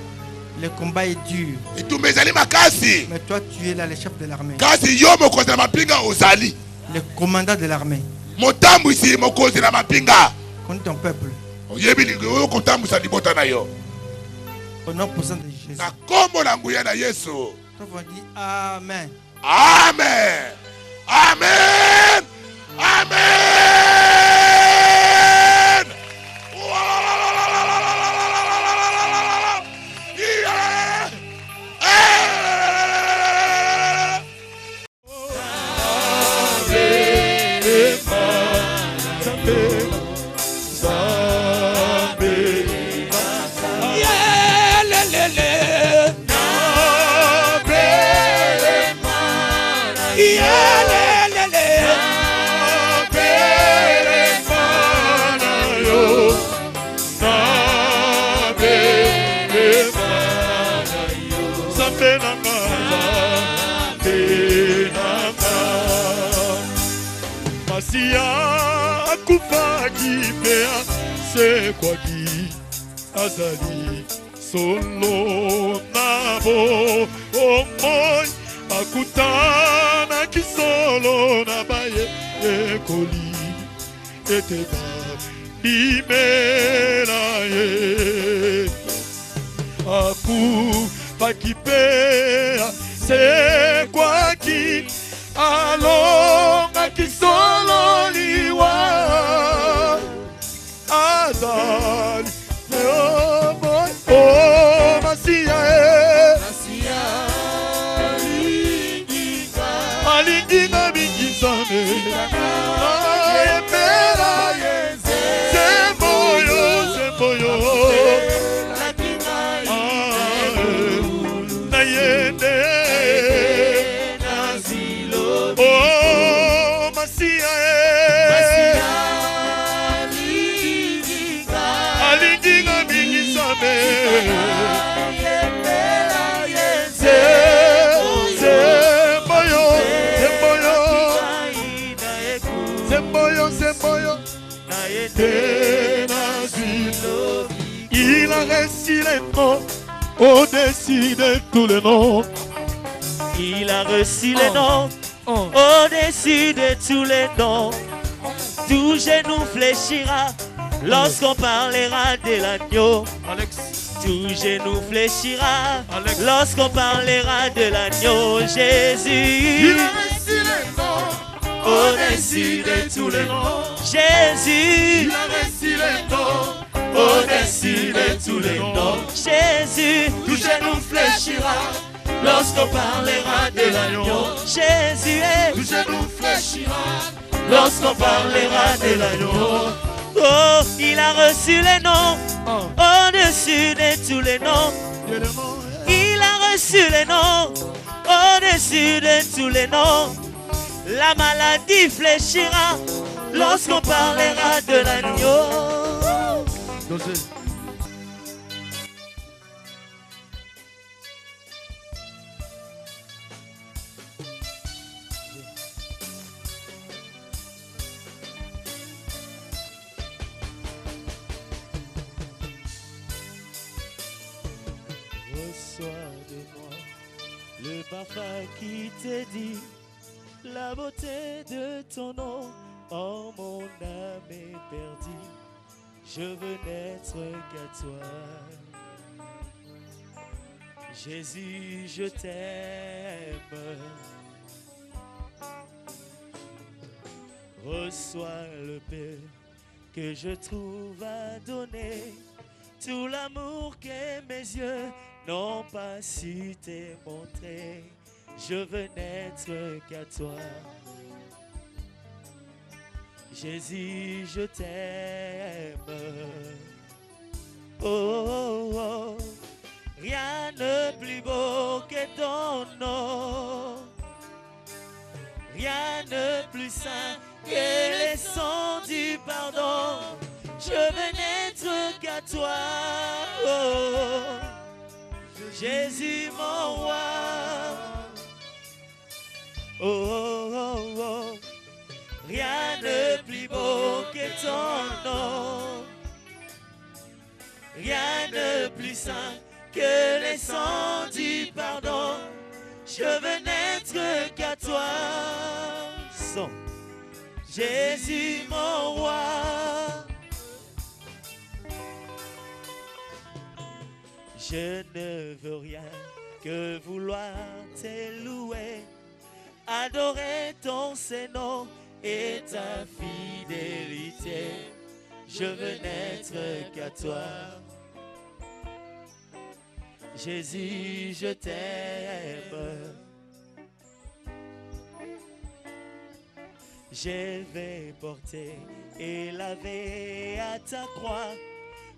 Le combat est dur. Et tout mezali makasi. Mais toi tu es là le chef de l'armée. Kasi yo mokozi na mapinga ozali. Le commandant de l'armée. Motambu isi mokozi na mapinga. Contre ton peuple. Oyebi yo kotambu sa libota na yo. Au nom puissant de Jésus. Na kombo na nguya na Yesu. Toi on dit Amen. Amen. Amen. Amen. Masia akufaki pea se kwa ki azali solo nabo omoi akutana kisolo na baye ekoli eteba bimela ye akufaki pea se kwa ki alonga kisolo liwa azali oh boy oh Masia alinginga mingisane ayembela semboyo semboyo nayende oh Masia alinginga mingisane il a reçu les noms au-dessus de tous les noms. Il a reçu les noms au-dessus de tous les noms. Tout genou fléchira lorsqu'on parlera de l'agneau. Tout genou fléchira lorsqu'on parlera de l'agneau. Jésus, il a reçu les noms au-dessus de tous les noms. Jésus, il a reçu les noms au-dessus de tous les noms. Jésus, tout genou fléchira lorsqu'on parlera de l'agneau. Jésus, tout genou fléchira lorsqu'on parlera de l'agneau. Oh, il a reçu les noms au-dessus de tous les noms. Il a reçu les noms au-dessus de tous les noms. La maladie fléchira lorsqu'on parlera de l'agneau. Reçois de moi le parfum qui te dit la beauté de ton nom. Oh, mon âme est perdue, je veux n'être qu'à toi. Jésus, je t'aime. Reçois le peu que je trouve à donner, tout l'amour que mes yeux n'ont pas su te montrer. Je veux n'être qu'à toi. Jésus, je t'aime. Oh, oh, oh, rien de plus beau que ton nom. Rien de plus saint que les sons du pardon. Je veux n'être qu'à toi. Oh, Jésus, mon roi. Oh, oh, oh, oh. Rien de plus beau que ton nom. Rien de plus saint que les sons du pardon. Je veux n'être qu'à toi. Son. Jésus, mon roi. Je ne veux rien que vouloir te louer, adorer ton Saint-Nom et ta fidélité. Je veux n'être qu'à toi. Jésus, je t'aime. Je vais porter et laver à ta croix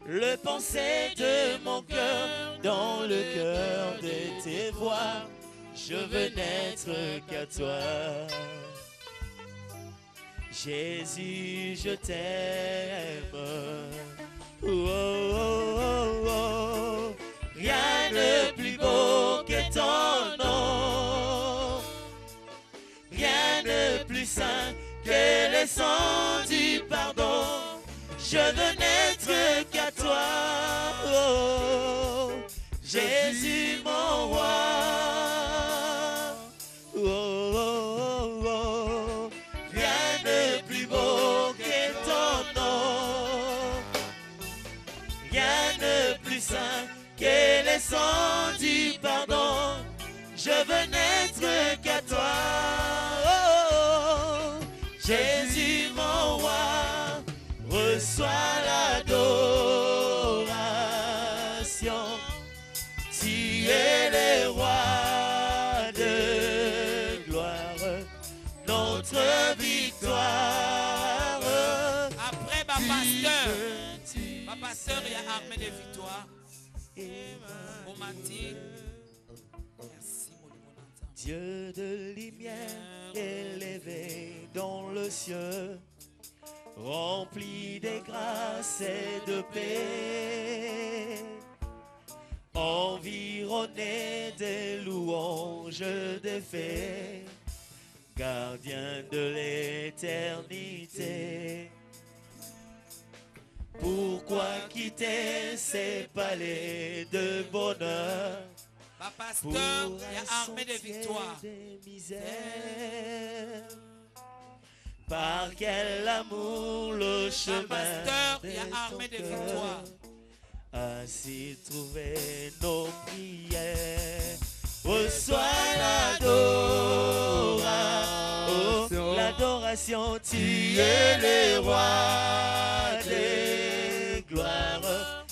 le pensée de mon cœur dans le cœur de tes voix. Je veux n'être qu'à toi. Jésus, je t'aime. Oh, oh, oh, oh. Rien de plus beau que ton nom. Rien de plus saint que les sons je veux n'être qu'à toi. Oh, Jésus mon roi. Oh, oh, oh, rien de plus beau que ton nom. Rien de plus saint que les sons du pardon. Je veux n'être qu'à toi. Oh, Jésus mon roi, reçois l'adoration. Tu es le roi de gloire, notre victoire. Après ma pasteur, il y a armée de victoire. On m'a dit, merci mon Dieu de lumière élevé dans le ciel, rempli de grâce et de paix, environné des louanges des faits, gardien de l'éternité. Pourquoi quitter ces palais de bonheur? Ma pasteur, il y a armée de victoire. Par quel amour le chemin pasteur, il y a armée de victoire. Ainsi trouver nos prières. Reçois l'adoration, tu es le roi des gloires,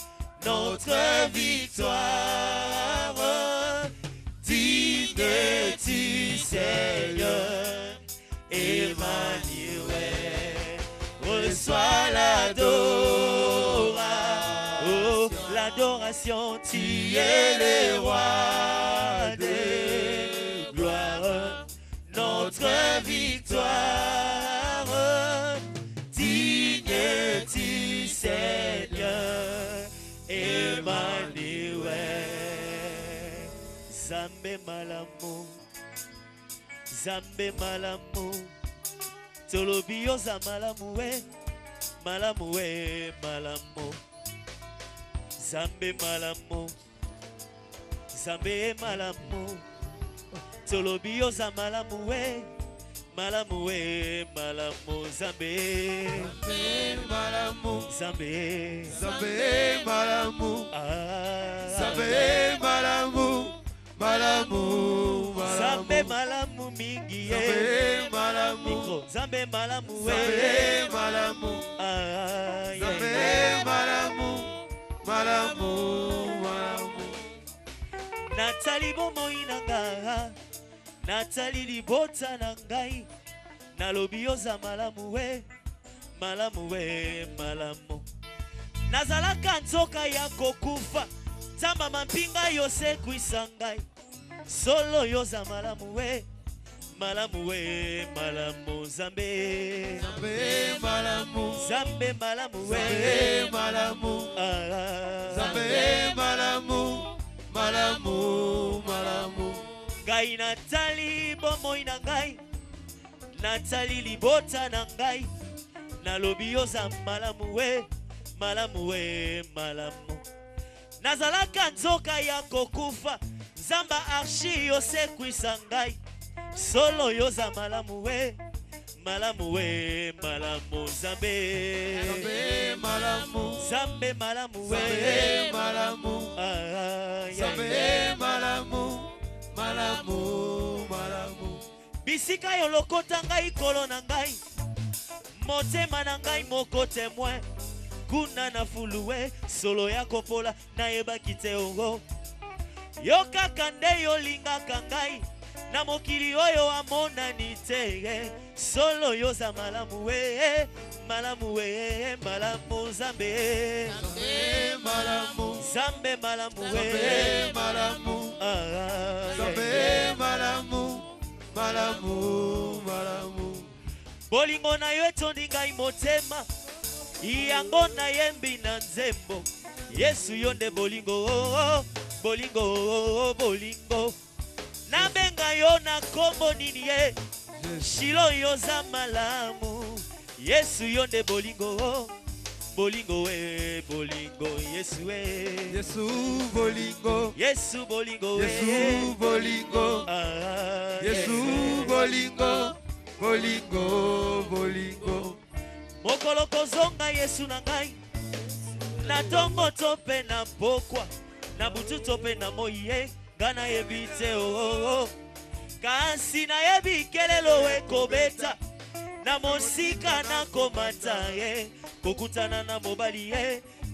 notre victoire. Digne-tu Seigneur, Emmanuel, reçois l'adoration, tu es le roi des gloires, notre victoire. Digne-tu Seigneur, Emmanuel. Zambe malamu, Zambe malamu, Tolobio za malamu we, malamu we, malamu. Zambe malamu, Zambe malamu, Tolobio za malamu we, malamu we, malamu. Zambe, Zambe malamu, Zambe, Zambe malamu, Zambe malamu, malamu, Zambe malamu mingi ye, Zambe malamu, Mikro, Zambe malamu we, Zambe malamu, Zambe malamu, malamu, malamu. Natali bomoi nanga, Natali libota nangai, nalobi oza malamu we, malamu we, malamu. Nazalaka nzoka ya kokufa, Zamba mampinga yose kuisangai, solo yoza malamu we, malamu we, malamu. Zambe, Zambe malamu, Zambe malamu we, Zambe malamu, Zambe malamu, malamu, malamu. Ngai Natali bomoi na ngai, Natali libota na ngai, nalobi yoza malamu we, malamu we, malamu. Nazalaka nzoka ya kokufa, Zamba archi yose kuisangai, solo yoza malamu we, malamu we, malamu. Zambe, Zambe malamu, Zambe malamu we, Zambe malamu, Zambe malamu, malamu, malamu. bisika yo lokota ngai kolo na ngai, motema na ngai moko témoin, kuna na fuluwe, solo ya kopola na yeba kite ongo. Yo kaka nde yo lingaka ngai, na mokili oyo amonani te, solo yoza malamu we, malamu we, malamu. Zambe, Zambe malamu, Zambe malamu we, Zambe malamu, Zambe malamu, malamu, malamu. bolingo na yo etondi ngai motema, yango na yembi na nzembo. Yesu yo nde bolingo, bolingo, bolingo. Nabenga yo na kombo nini ye, Shilo yoza malamu. Yesu yo nde bolingo, bolingo bolingo Yesu Yesu bolingo Yesu bolingo Yesu bolingo Yesu bolingo bolingo bolingo mokolo kozonga Yesu na ngai na tongo tope na pokwa na butu tope na moye ngana yebite kasi na yebi kelelo ekobeta na mosika na komata kokutana na mobali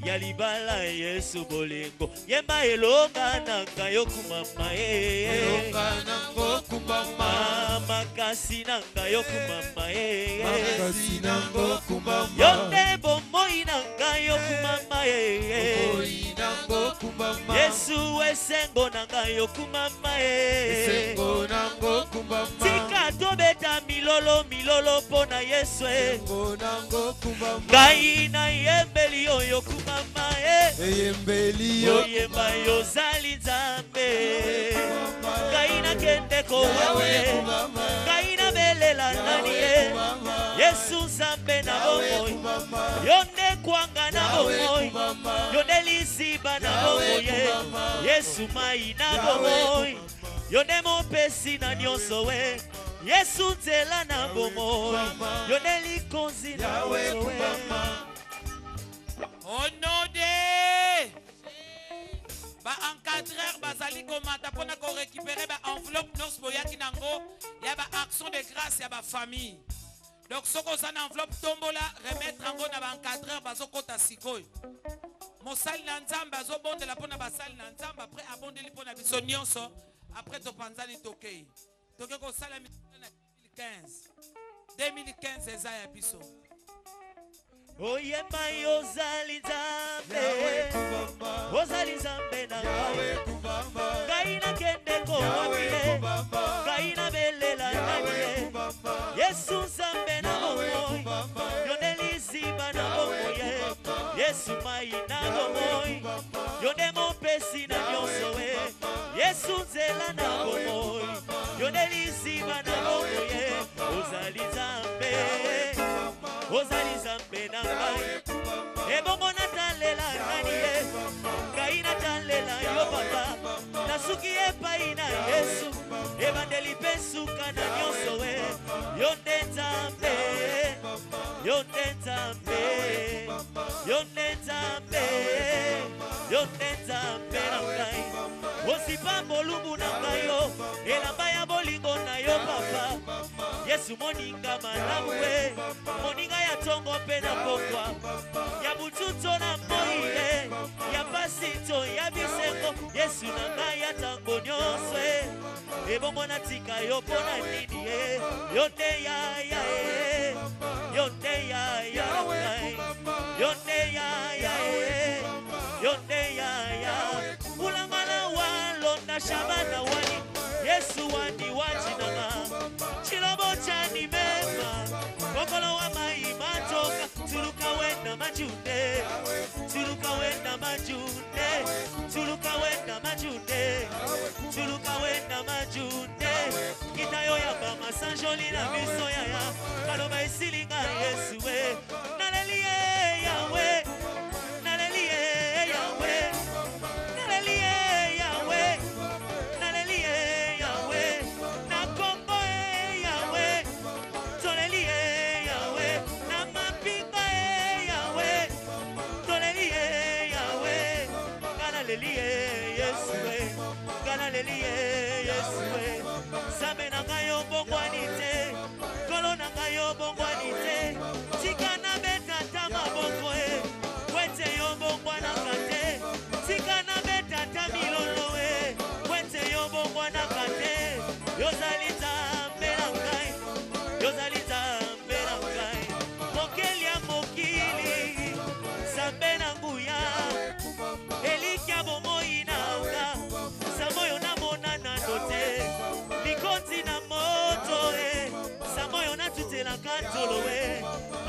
ya libala Yesu bolingo yemba elonga na ngayo kumama elonga na ngo kumama makasi na ngayo kumama makasi na ngo kumama yonde bomoi na ngayo kumama bomoi na ngo kumama Yesu esengo na ngayo kumama esengo na ngo kumama tika tobeta milolo pona Yesu esengo na ngo kumama ngai na yembeli oyo kumama eyembeli oyemba yozali nzambe ngai na kende kowawe ngai na belela nani Yesu nzambe na bomoi yonde kwanga na bomoi yonde lisiba na bomoi Yesu mai na bomoi yonde mopesi na nyonso we Yesu nzela na bomoi yonde likonzi na nyonso we. Au nom de encadreur bazali komata pona ko récupérer ba enveloppe nos boyaki nango ya ba action de grâce ya ba famille. Donc soko za na enveloppe tombola remettre ngo na ba encadreur bazokota sikoy. Mosali na nzamba bazobondela pona basali na nzamba après abondeli pona biso nyonso après to panzani tokei. Toke ko sala na 2015 eza ya biso. Oyemba yozali nzambe ozali nzambe na ngai na kende kowabile ngai na belela nani Yesu nzambe na bomoi yonde liziba na bomoi Yesu mai na bomoi yonde mopesi na nyonso we Yesu nzela na bomoi yonde liziba na bomoi ozali nzambe ozali nzambe na ngai ebongo natalela nani ngai natalela yo papa nasuki epai na Yesu ebandeli mpe suka na nyonso we yonde nzambe yonde nzambe yonde nzambe yonde nzambe na ngai osipa bolumbu na ngai yo elamba ya bolingo na yo papa Yesu moninga malamu we moninga ya tongo pe na pokwa ya bututo na moile ya pasito ya bisengo Yesu na ngai ya tango nyonso ebongo natika yo pona nini yonde ya yonde ya yonde ya yonde ya ulangana walonda shabana wani Yesu wani wajinanga chilobo chani mema kokolo wa mai matoka tuluka wenda majunde tuluka wenda majunde tuluka wenda majunde tuluka wenda majunde kitayo ya mama sanjoli na biso ya kaloba isilinga Yesu we nalelie yawe nalelie yawe nalelie yawe nalelie yawe na kombo yawe tolelie yawe na mapinga yawe tolelie yawe kanalelie Yesu we kanalelie Yesu we sabe na ngayo bongwani te kolo na ngayo bongwani te tika na beta tama bongo wete yo bongwana kate tika na beta tamilolo wete yo bongwana kate yozali nzambe na ngai yozali nzambe na ngai mokeli ya mokili nzambe na nguya elikia bomoi na nga samoyo na mona na ndote likoti na moto samoyo na tutela katolo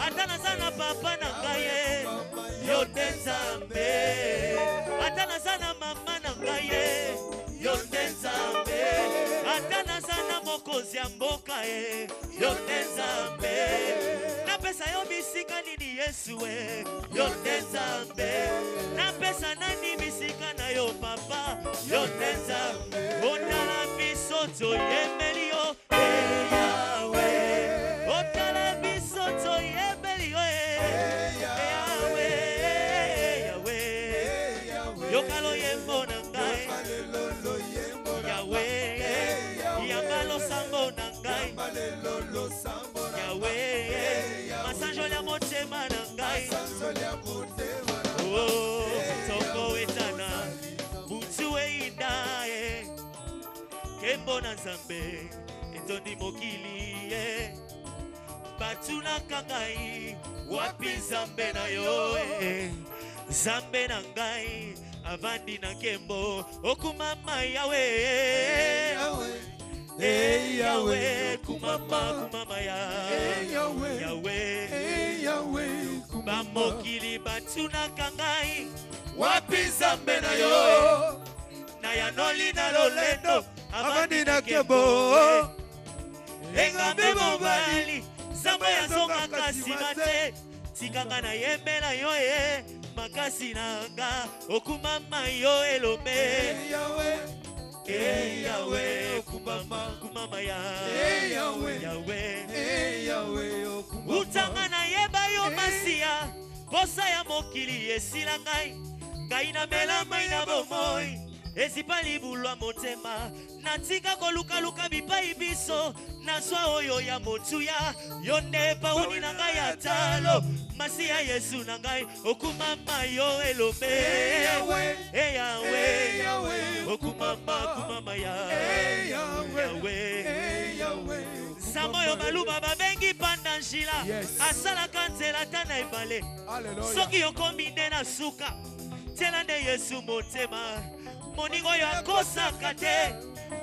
ata naza na papa na ngai yonde nzambe ata naza na mama na ngai yonde nzambe ata naza na mokonzi ya mboka yonde nzambe napesa yo bisika nini Yesu yo nde Nzambe napesa nani bisika na yo papa yo nde Nzambe otala biso toyembeli yo Yahweh otala biso toyembeli yo Yahweh yokalo yembo na ngai Yahweh yambalo sambo na ngai Yahweh masanjoli ya motema na ngai oh toko etana butu einda kembo na Nzambe etondi mokili batuna kangai wapi Nzambe na yo Nzambe na ngai avandi na kembo okumama Yahweh Hey Yahweh kumama Yahweh bamokili batuna kangai wapi Nzambe na yo na yanoli na lolendo avandi na kembo engambe mobali Nzambe yazonga kasima te tikanga na yembela yo makasi nanga okumama yo elombe Hey Yahweh kumama Yahweh utanga na yeba yo masia posa ya mokili esila ngai na mela mai na bomoi ezipa libulwa motema natika koluka bipai biso naswa oyo ya motuya yo nde pauni na ngai ya talo masia Yesu na ngai okumama yo elombe Hey Yahweh okumama Yahweh Samoyo maluba babengi panda njila asala kanzela tana ebale soki yokomi nde na suka tela nde Yesu motema moningo yo akosaka te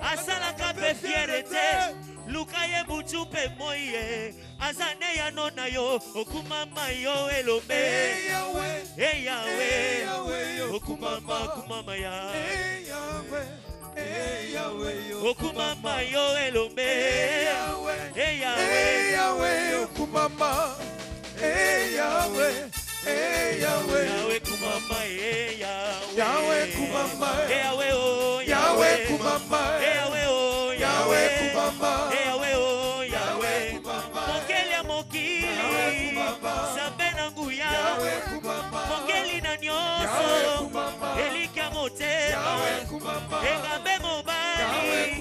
asalaka mpe fiere te luka ye butu mpe moi aza nde yano na yo okumama yo elombe Hey Yahweh okumama okumama yo elombe Hey Yahweh okumama Yahweh kumama Yahweh kumama Yahweh oh Yahweh kumama Yahweh oh Yahweh kumama Yahweh oh Yahweh mokeli ya mokili Nzambe na nguya mokeli na nyonso elika motema engambe mobali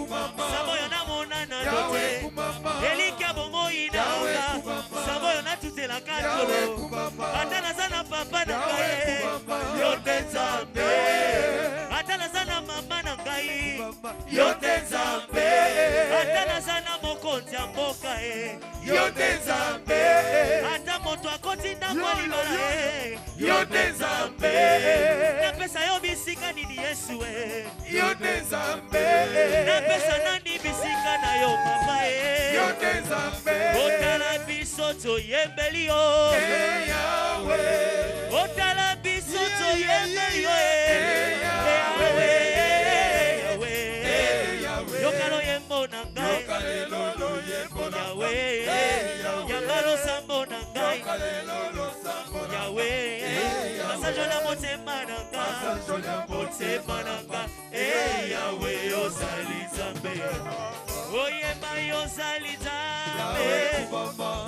Samoyo na monana dote elika bomoi na oka Samoyo na tutela katolo atala sana papa na ngai yo nde Nzambe atala sana mama na ngai yo nde Nzambe atala sana mokonzi ya mboka yo nde Nzambe ata moto akoti ndako libala yo nde Nzambe napesa yo bisika nini Yesu yo nde Nzambe napesa nani bisika na yo papa yo nde Nzambe otala biso toyembeli yo Yahweh otala biso toyembeli yo Yahweh yokalo yembo na ngai Yahweh yangalo sambo na ngai Yahweh masanjola motema na ngai Yahweh ozali Nzambe oyemba yozali Nzambe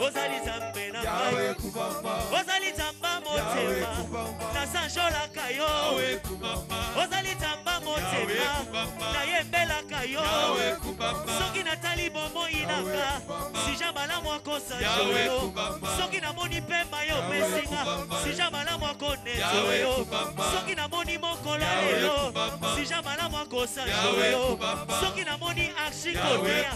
ozali Nzambe na ngai ozali Nzamba motema nasanjolaka yo ozali Nzamba motema nayembelaka yo soki natali bomoi nanga sija malamu akosanjo yo soki namoni pema yo pesinga sija malamu akonezo yo soki namoni mokolo lelo sija malamu akosanjo yo soki namoni archikotea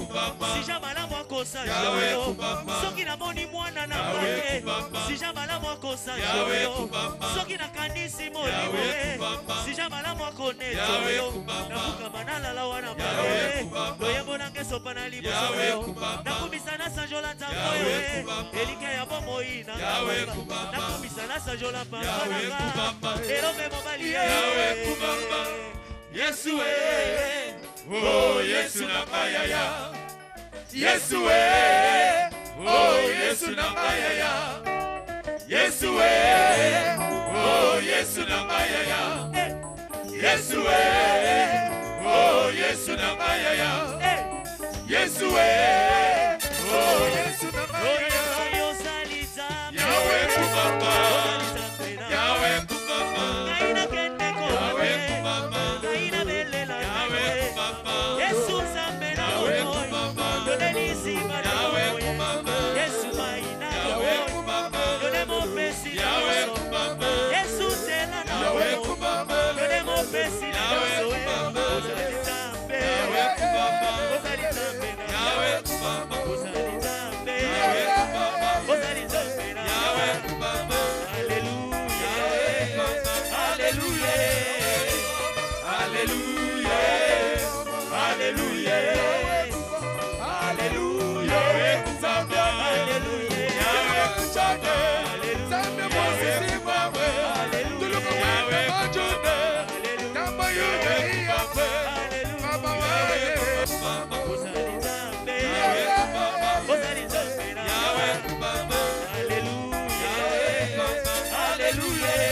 sija malamu akosanjo yo soki namoni mwana na mbake sija malamu akosanjo yo soki nakanisi molimo sija malamu akonezo yo nabuka manalala wana mbake loyembo nange sopa na liboso yo nakumisa na sanjola nzambo yo elike ya bomoi na nakumisa na sanjola pamba nanga elombe mobali Yesu oh Yesu na mayaya Yesu oh Yesu na mayaya Yesu oh Yesu na mayaya. Yesu oh Yesu na mayaya. Yesu oh Yesu na mayaya. Yahweh kumama. Yahweh kumama. Yahweh kumama. Yahweh kumama. Yesu zambe na Yahweh kumama. Yahweh kumama. Yesu maina Yahweh kumama. Done mo pesi Yahweh kumama. Yesu tela na Yahweh kumama. Done mo pesi Yahweh kumama. Ozali zambe Yahweh kumama. Ozali zambe Yahweh kumama. Ozali zambe Yahweh kumama. Ozali zambe Yahweh kumama. Hallelujah Hallelujah. Hallelujah. Hallelujah. Hallelujah. Yahweh kumama. Yahweh kumama. Zambe Moses mwawe. Tuluka mwawe majone. Namba yude iyawe. Mama wawe. Ozali zambe Yahweh kumama. Ozali zambe Yahweh kumama. Hallelujah. Hallelujah.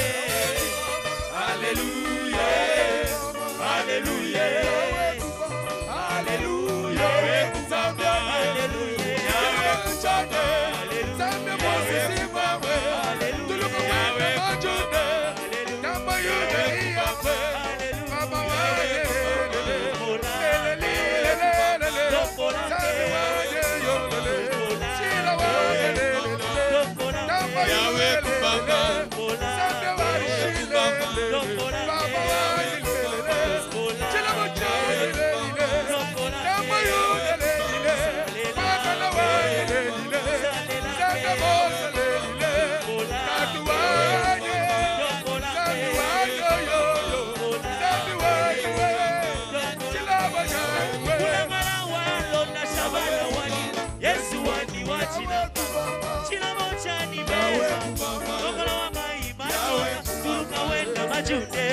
Yahweh kumama. Yahweh kumama. Zambe Moses mwawe. Tuluka mwawe majone. Namba yude iyawe. Mama wawe. Yahweh kumama. Tuluka wenda majude,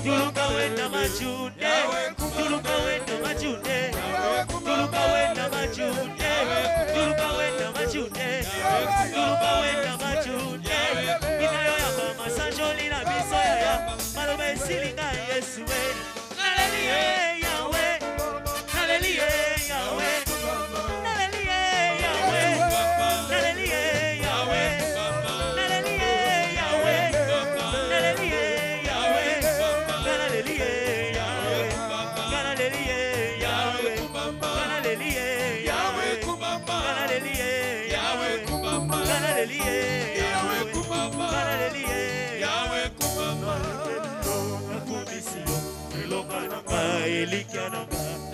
tuluka wenda majude, tuluka wenda majude, tuluka wenda majude, tuluka wenda majude. Itayo ya mama sanjoli na biso ya maloba esilinga Yesu we. Hallelujah Yahweh, Hallelujah Yahweh, Hallelujah Yahweh, Hallelujah Yahweh, Hallelujah Yahweh, Hallelujah.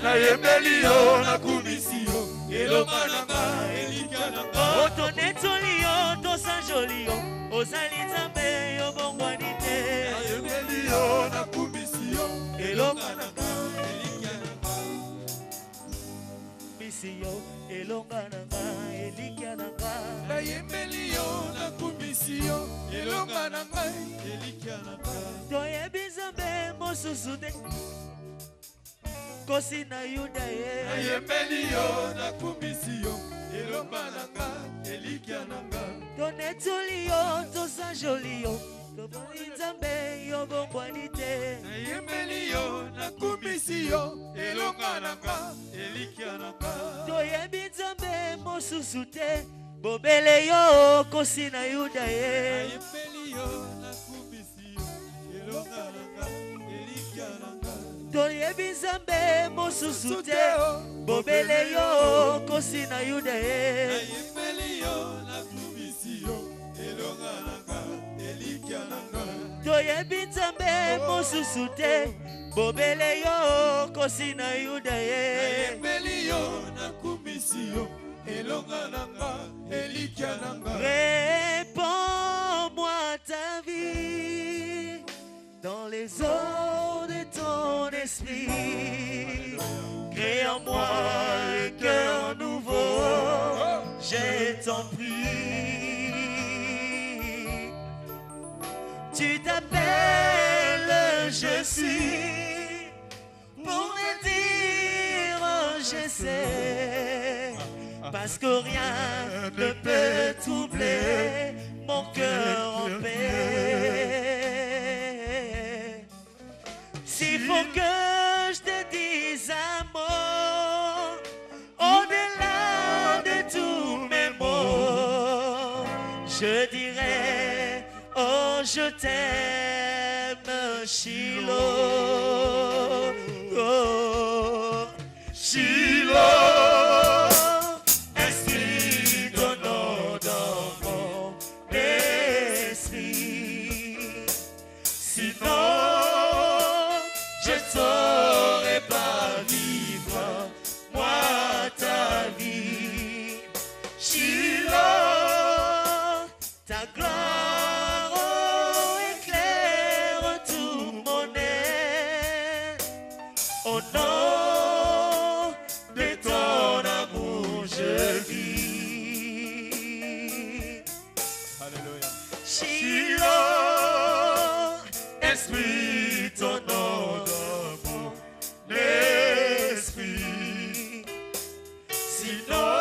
Na yembelio na kubisio elonga nanga elikananga otonetolio tosanjolio ozali nzambe yo bongwani te na yembelio na kubisio elonga nanga elikananga bisio elonga nanga elikananga na yembelio na kubisio elonga nanga elikananga toyebi nzambe mosusu te kosi na yuda ye na yembelio na kubisio elonga nanga elikananga tonetolio tosanjolio tobongi nzambe yo bongwani te na yembelio na kubisio elonga nanga elikananga toyebi nzambe mosusu te bobele yo kosi na yuda ye na yembelio na kubisio elonga nanga elikananga toyebi nzambe mosusu te bobele yo kosi na yuda ye na yembelio na kubisio elonga nanga elikananga toyebi nzambe mosusu te bobele yo kosi na yuda na ye yembelio na kubisio elonga nanga elikananga répands-moi ta vie dans les eaux de ton esprit. Crée en moi le cœur nouveau, je t'en prie. Tu t'appelles je suis, pour te dire je sais, parce que rien ne peut troubler mon cœur en paix. S'il faut que je te dise un mot, au-delà de tous mes mots, je dirais, oh, je t'aime, Shiloh. Oh, Shiloh, inscris ton nom dans mon esprit. Sinon, je saurais pas vivre, moi, ta vie. Shiloh, ta gloire éclaire tout mon être. Au nom de ton amour, je vis. Alléluia. Shiloh, esprit, ton nom dans mon esprit. Sinon,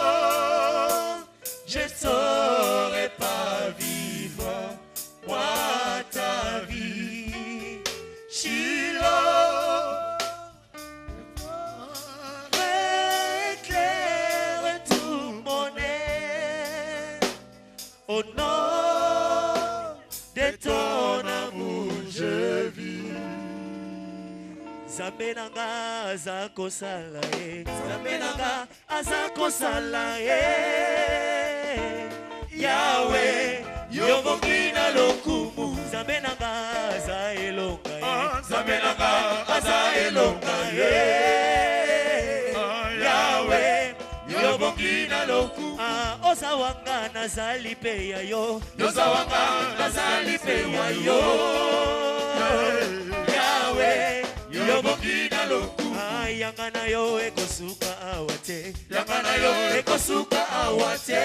je saurais pas vivre, moi, ta vie. Shiloh, éclaire tout mon être. Au nom de ton amour, je vis. Nzambe nanga aza kosala ye, Nzambe nanga aza kosala ye. Yahweh, yo bongi na lokumu. Nzambe nanga aza elonga ye, Nzambe nanga aza elonga ye. Yahweh, yo bongi na lokumu. Oza wanga nazali pe ya yo, oza wanga nazali pe ya yo. Yahweh, yo bongi na lokumu. Yanga na yo ekosuka awate, yanga na yo ekosuka awate.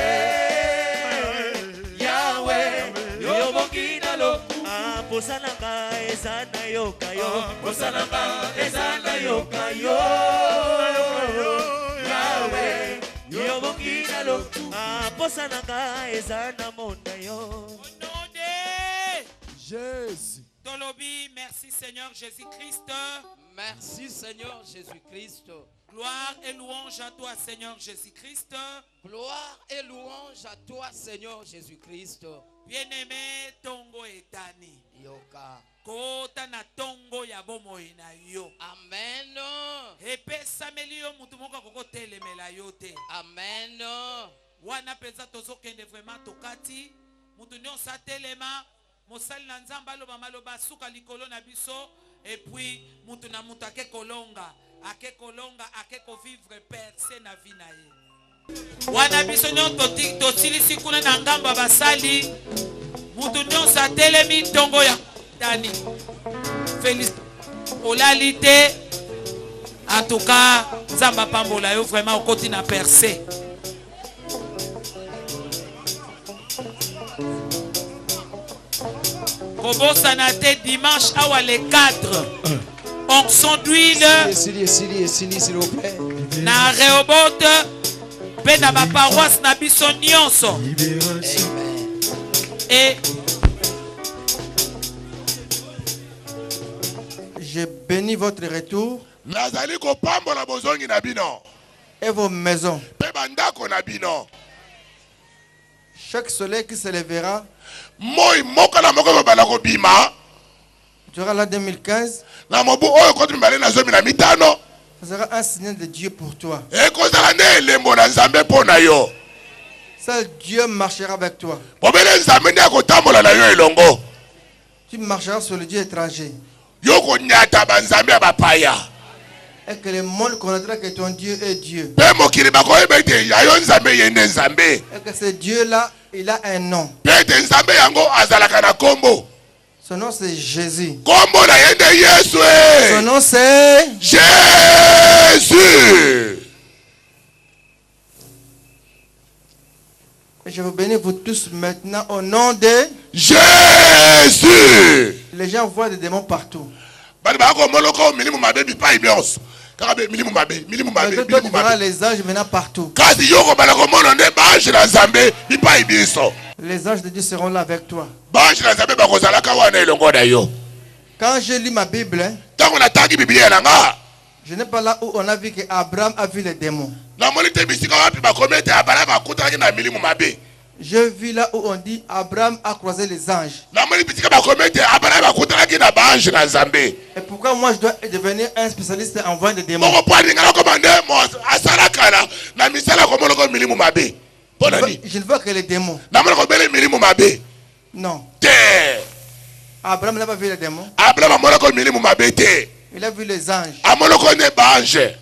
Yahweh, yo bongi na lokumu. Posananga eza na yo kayo, posananga eza na yo kayo. Yahweh, yo bongi na lokumu. Posananga eza na mona yo. Au nom de Jésus. Tolobi, merci Seigneur Jésus-Christ. Merci Seigneur Jésus-Christ. Gloire et louange à toi Seigneur Jésus-Christ. Gloire et louange à toi Seigneur Jésus-Christ. Bien-aimé Tongo Etani. Yoka. Kota na tongo ya bomoi na yo. Amen. Epesa meli yo mutu moko koko telemela yo te. Amen. Wana peza tozo kende vraiment tokati. Mutu nyonso atelema. Mosali na nzamba aloba maloba suka likolo na biso. Et puis mutu na mutu ake kolonga. Ake vivre percé na vie na ye. Wana biso nyonso tosilisi kuna na ngamba basali. Mutu nyonso atelemi tongo ya Dani. Félicitations. Olalite. En tout cas, Zamba Pambola yo vraiment au côté na percé. Kobo Sanate dimanche awa les 4. Onction d'huile. S'il vous plaît. Na Rehoboth. Pe na ba paroisse na biso nyonso. Amen. Et je bénis votre retour nazali kopambola bozongi na bino et vos maisons. pe bandako na bino. Chaque soleil qui se lèvera Moi moko na moko babala kobima durant l'an 2015, na mobu oyo kotu mbale na zomi na mitano. ça sera un signe de Dieu pour toi. Ekozala nde elembo na Nzambe pona yo. Seul Dieu marchera avec toi. Bobele Nzambe nde akotambola na yo elongo. Tu marcheras sur le Dieu étranger. Yo konyata banzambe ya bapaya. Et que le monde connaîtra que ton Dieu est Dieu. Pe mokili bakoyeba ete ya yo Nzambe ye nde Nzambe. Et que ce Dieu-là, il a un nom. Pe ete Nzambe yango azalaka na kombo. Son nom c'est Jésus. Kombo na ye nde Yesu. Son nom c'est Jésus. Et je vous bénis vous tous maintenant au nom de Jésus. Les gens voient des démons partout. Bali bako moloko milimu mabe bipa ibios. Kaka milimu mabe, milimu mabe, milimu mabe. Les anges maintenant partout. Kasi yoko balako mono nde ba ange na Nzambe bipa ibiso. Les anges de Dieu seront là avec toi. bange na nzambe bakozalaka wana elongo na yo. Quand je lis ma Bible, Ntango natangi biblia na nga, je n'ai pas là où on a vu que Abraham a vu les démons. namoni te bisika wapi bakomi ete Abraham akutanaki na milimu mabe. Je vis là où on dit Abraham a croisé les anges. namoni bisika bakomi ete Abraham akutanaki na bange na nzambe. Et pourquoi moi je dois devenir un spécialiste en voyant des démons? moko po alingaka komande asalaka na misala komonoko milimu mabe. Je ne vois que les démons. namoni kobele milimu mabe Non. te. Abraham n'a pas vu les démons. Abraham amonoko milimu mabe te. Il a vu les anges. amonoko ne bange.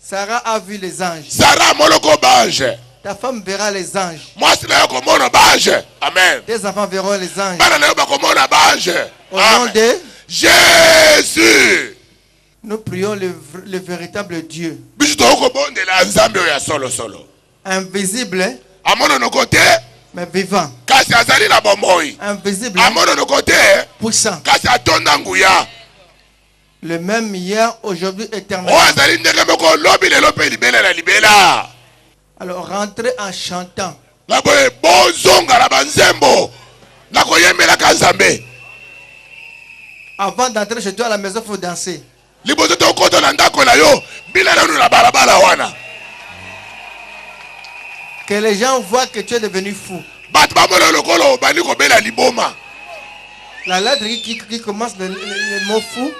Sarah a vu les anges. Sarah amonoko bange. Ta femme verra les anges. mwasi na yo komona bange. Amen. Tes enfants verront les anges. bana na yo bakomona bange. Au nom de Jésus. nous prions le véritable Dieu. biso tokobondela nzambe oyo ya solosolo. Invisible, amononoko te mais vivant. kasi azali na bomoi. Invisible, amononoko te puissant. kasi atonda nguya. Le même hier, aujourd'hui, éternel. oyo azali ndenge moko lobi lelo mpe libela na libela. Alors rentrez en chantant. na boye bozonga na banzembo na koyemelaka nzambe. Avant d'entrer chez toi à la maison, il faut danser. liboso tokota na ndako na yo bila nanu na balabala wana. Que les gens voient que tu es devenu fou. bato bamona lokolo obandi kobela liboma. La lettre qui commence le mot fou,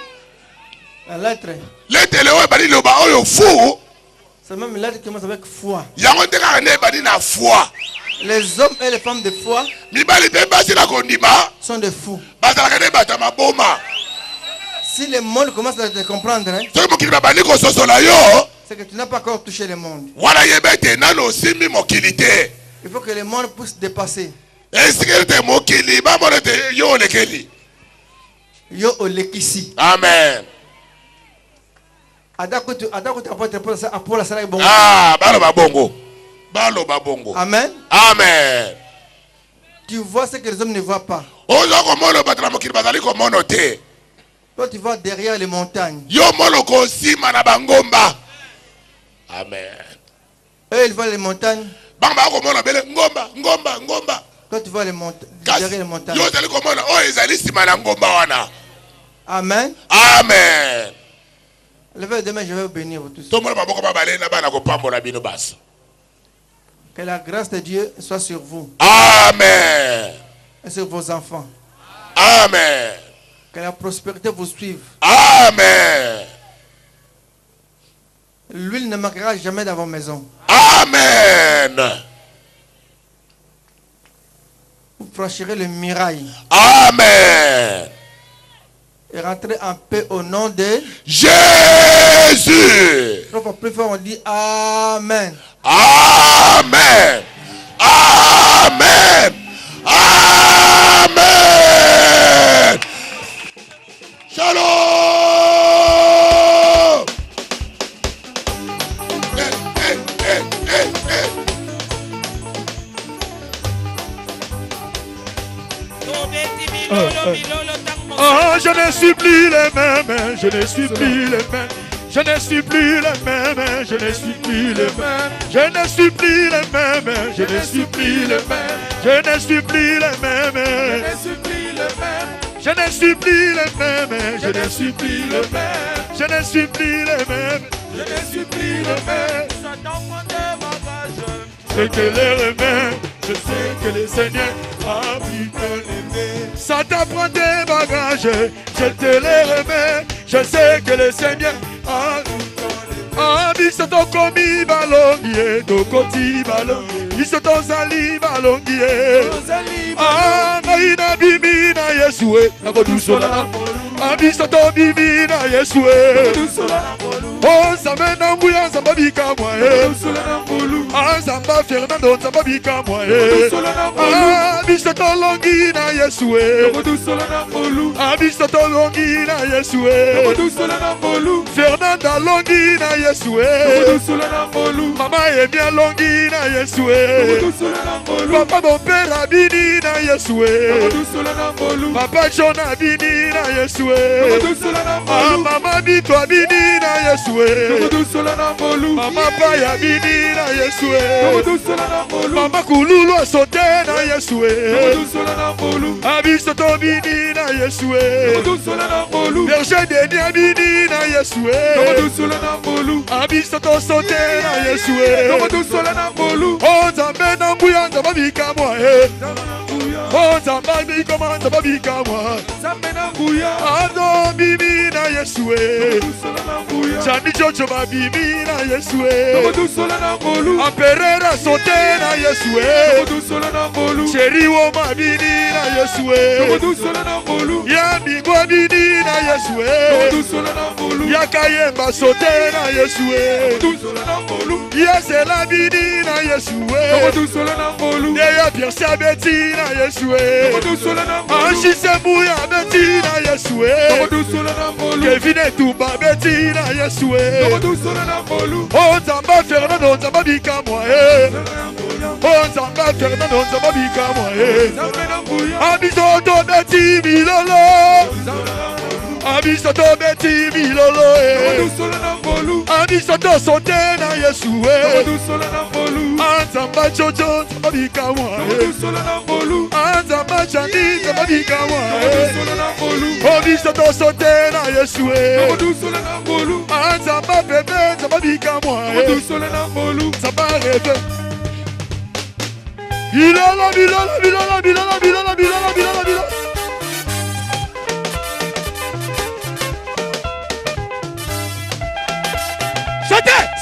la lettre, letele oyo ebandi loba oyo fu. c'est même une lettre qui commence avec foi. yango nde kaka nde ebandi na foi. Les hommes et les femmes de foi mibali mpe basi na kondima sont des fous. bazalaka nde bato ya maboma. Si le monde commence à te comprendre, hein, soki mokili babandi kososola yo c'est que tu n'as pas encore touché le monde. wana yeba ete nano osimbi mokili te. Il faut que le monde puisse dépasser. esikeli te mokili bamona ete yo olekeli. Yo olekisi. amen. Adako tu apporte pour la salle bon. baloba bongo. baloba bongo. Amen. amen. Tu vois ce que les hommes ne voient pas. oza komona bato na mokili bazali komona te. Toi tu vois derrière les montagnes. yo mono kosima na bangomba. amen. Eux ils voient les montagnes. bango bakomona bele ngomba ngomba ngomba. Toi tu vois les derrière les montagnes. yo ozali komona oyo ezali nsima na ngomba wana. Amen. amen. Levez demain, je vais vous bénir vous tous. tomona maboko babale na bana kopambola bino basi. Que la grâce de Dieu soit sur vous amen. et sur vos enfants. amen. Que la prospérité vous suive. amen. L'huile ne manquera jamais dans vos maisons. amen. Vous franchirez le mirail amen. et rentrez en paix au nom de Jésus. Trois fois plus fort, on dit Amen. amen. amen. amen. Shalom. Je ne suis plus les mêmes, je ne suis plus les mêmes. Je ne suis plus les mêmes, je ne suis plus les mêmes. Je ne suis plus les mêmes, je ne suis plus les mêmes. Je ne suis plus les mêmes. Je ne suis plus les mêmes, je ne suis plus les mêmes. Je ne suis plus les mêmes, je ne suis plus les mêmes. C'est que les remèdes, je sais que le Seigneur a pris te l'aimer. Ça t'apprend des bagages, je te les remets. Je sais que le Seigneur a pris te l'aimer. Bisoto komi balongie, tokoti balongie. Bisoto zali balongie. Naina bimi na Yesue, nakodusola na polu. Bisoto bimi na Yesue, oh Zamena Mbuya Zambabika mwae, Zamba Fernando Zambabika mwae, Bisoto longi na Yesue, Bisoto longi na Yesue, Fernanda longi na Yesue, Mama Emia longi na Yesue, Papa mon père abini na Yesue, Papa John abini na Yesue, Mama Bito abini na Yesu Mama Paya Bini na Yesu Mama Kululu Asote na Yesu Abisoto Bini na Yesu Berger Deni Abini na Yesu Abisoto Sote na Yesu Oh Nzambe na mbuya Nzamba bika mwa Oh Nzamba bika mwa Nzamba bika mwa Ado Bibi na Yesu Chani Jojo ba Bibi na Yesu Amperera Sote na Yesu Cheri Woma Bini na Yesu Ya Migwa Bini na Yesu Ya Kayemba Sote na Yesu Ya Zela Bini na Yesu Ya Pierre Beti na Yesu Anchisembu ya Beti na Yesu Kevin Tumba Beti na Yesu Oh Nzamba Fernando Nzamba bika mwa Oh Nzamba Fernando Nzamba bika mwa Abisoto Beti Milolo Abisoto Beti Milolo Abisoto Sote na Yesu Nzamba Jojo Nzamba bika mwa Nzamba Chani Nzamba bika mwa Abisoto Sote na Yesu Nzamba Bebe Nzamba bika mwa Nzamba Reve Bilala Bilala Bilala Bilala Bilala Bilala Bilala Bilala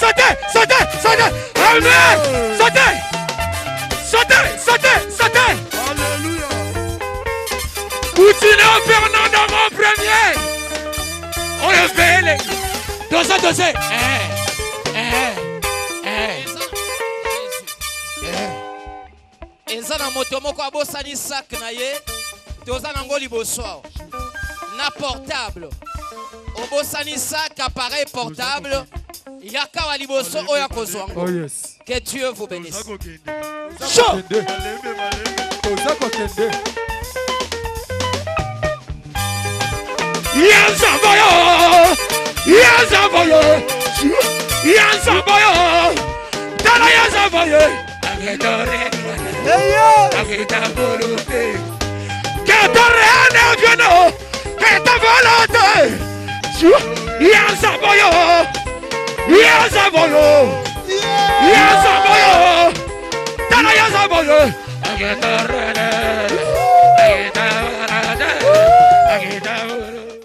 Sautez Amen. Sautez Alléluia. Continuez Fernando mon premier. On est belle. Dosez. Eza na moto moko abosani sac na ye. Toza nango liboso. Na portable. Obosani sac appareil portable. Yaka wa liboso oya kozwango. Oh yes. Que Dieu vous bénisse. Chaud. Yes,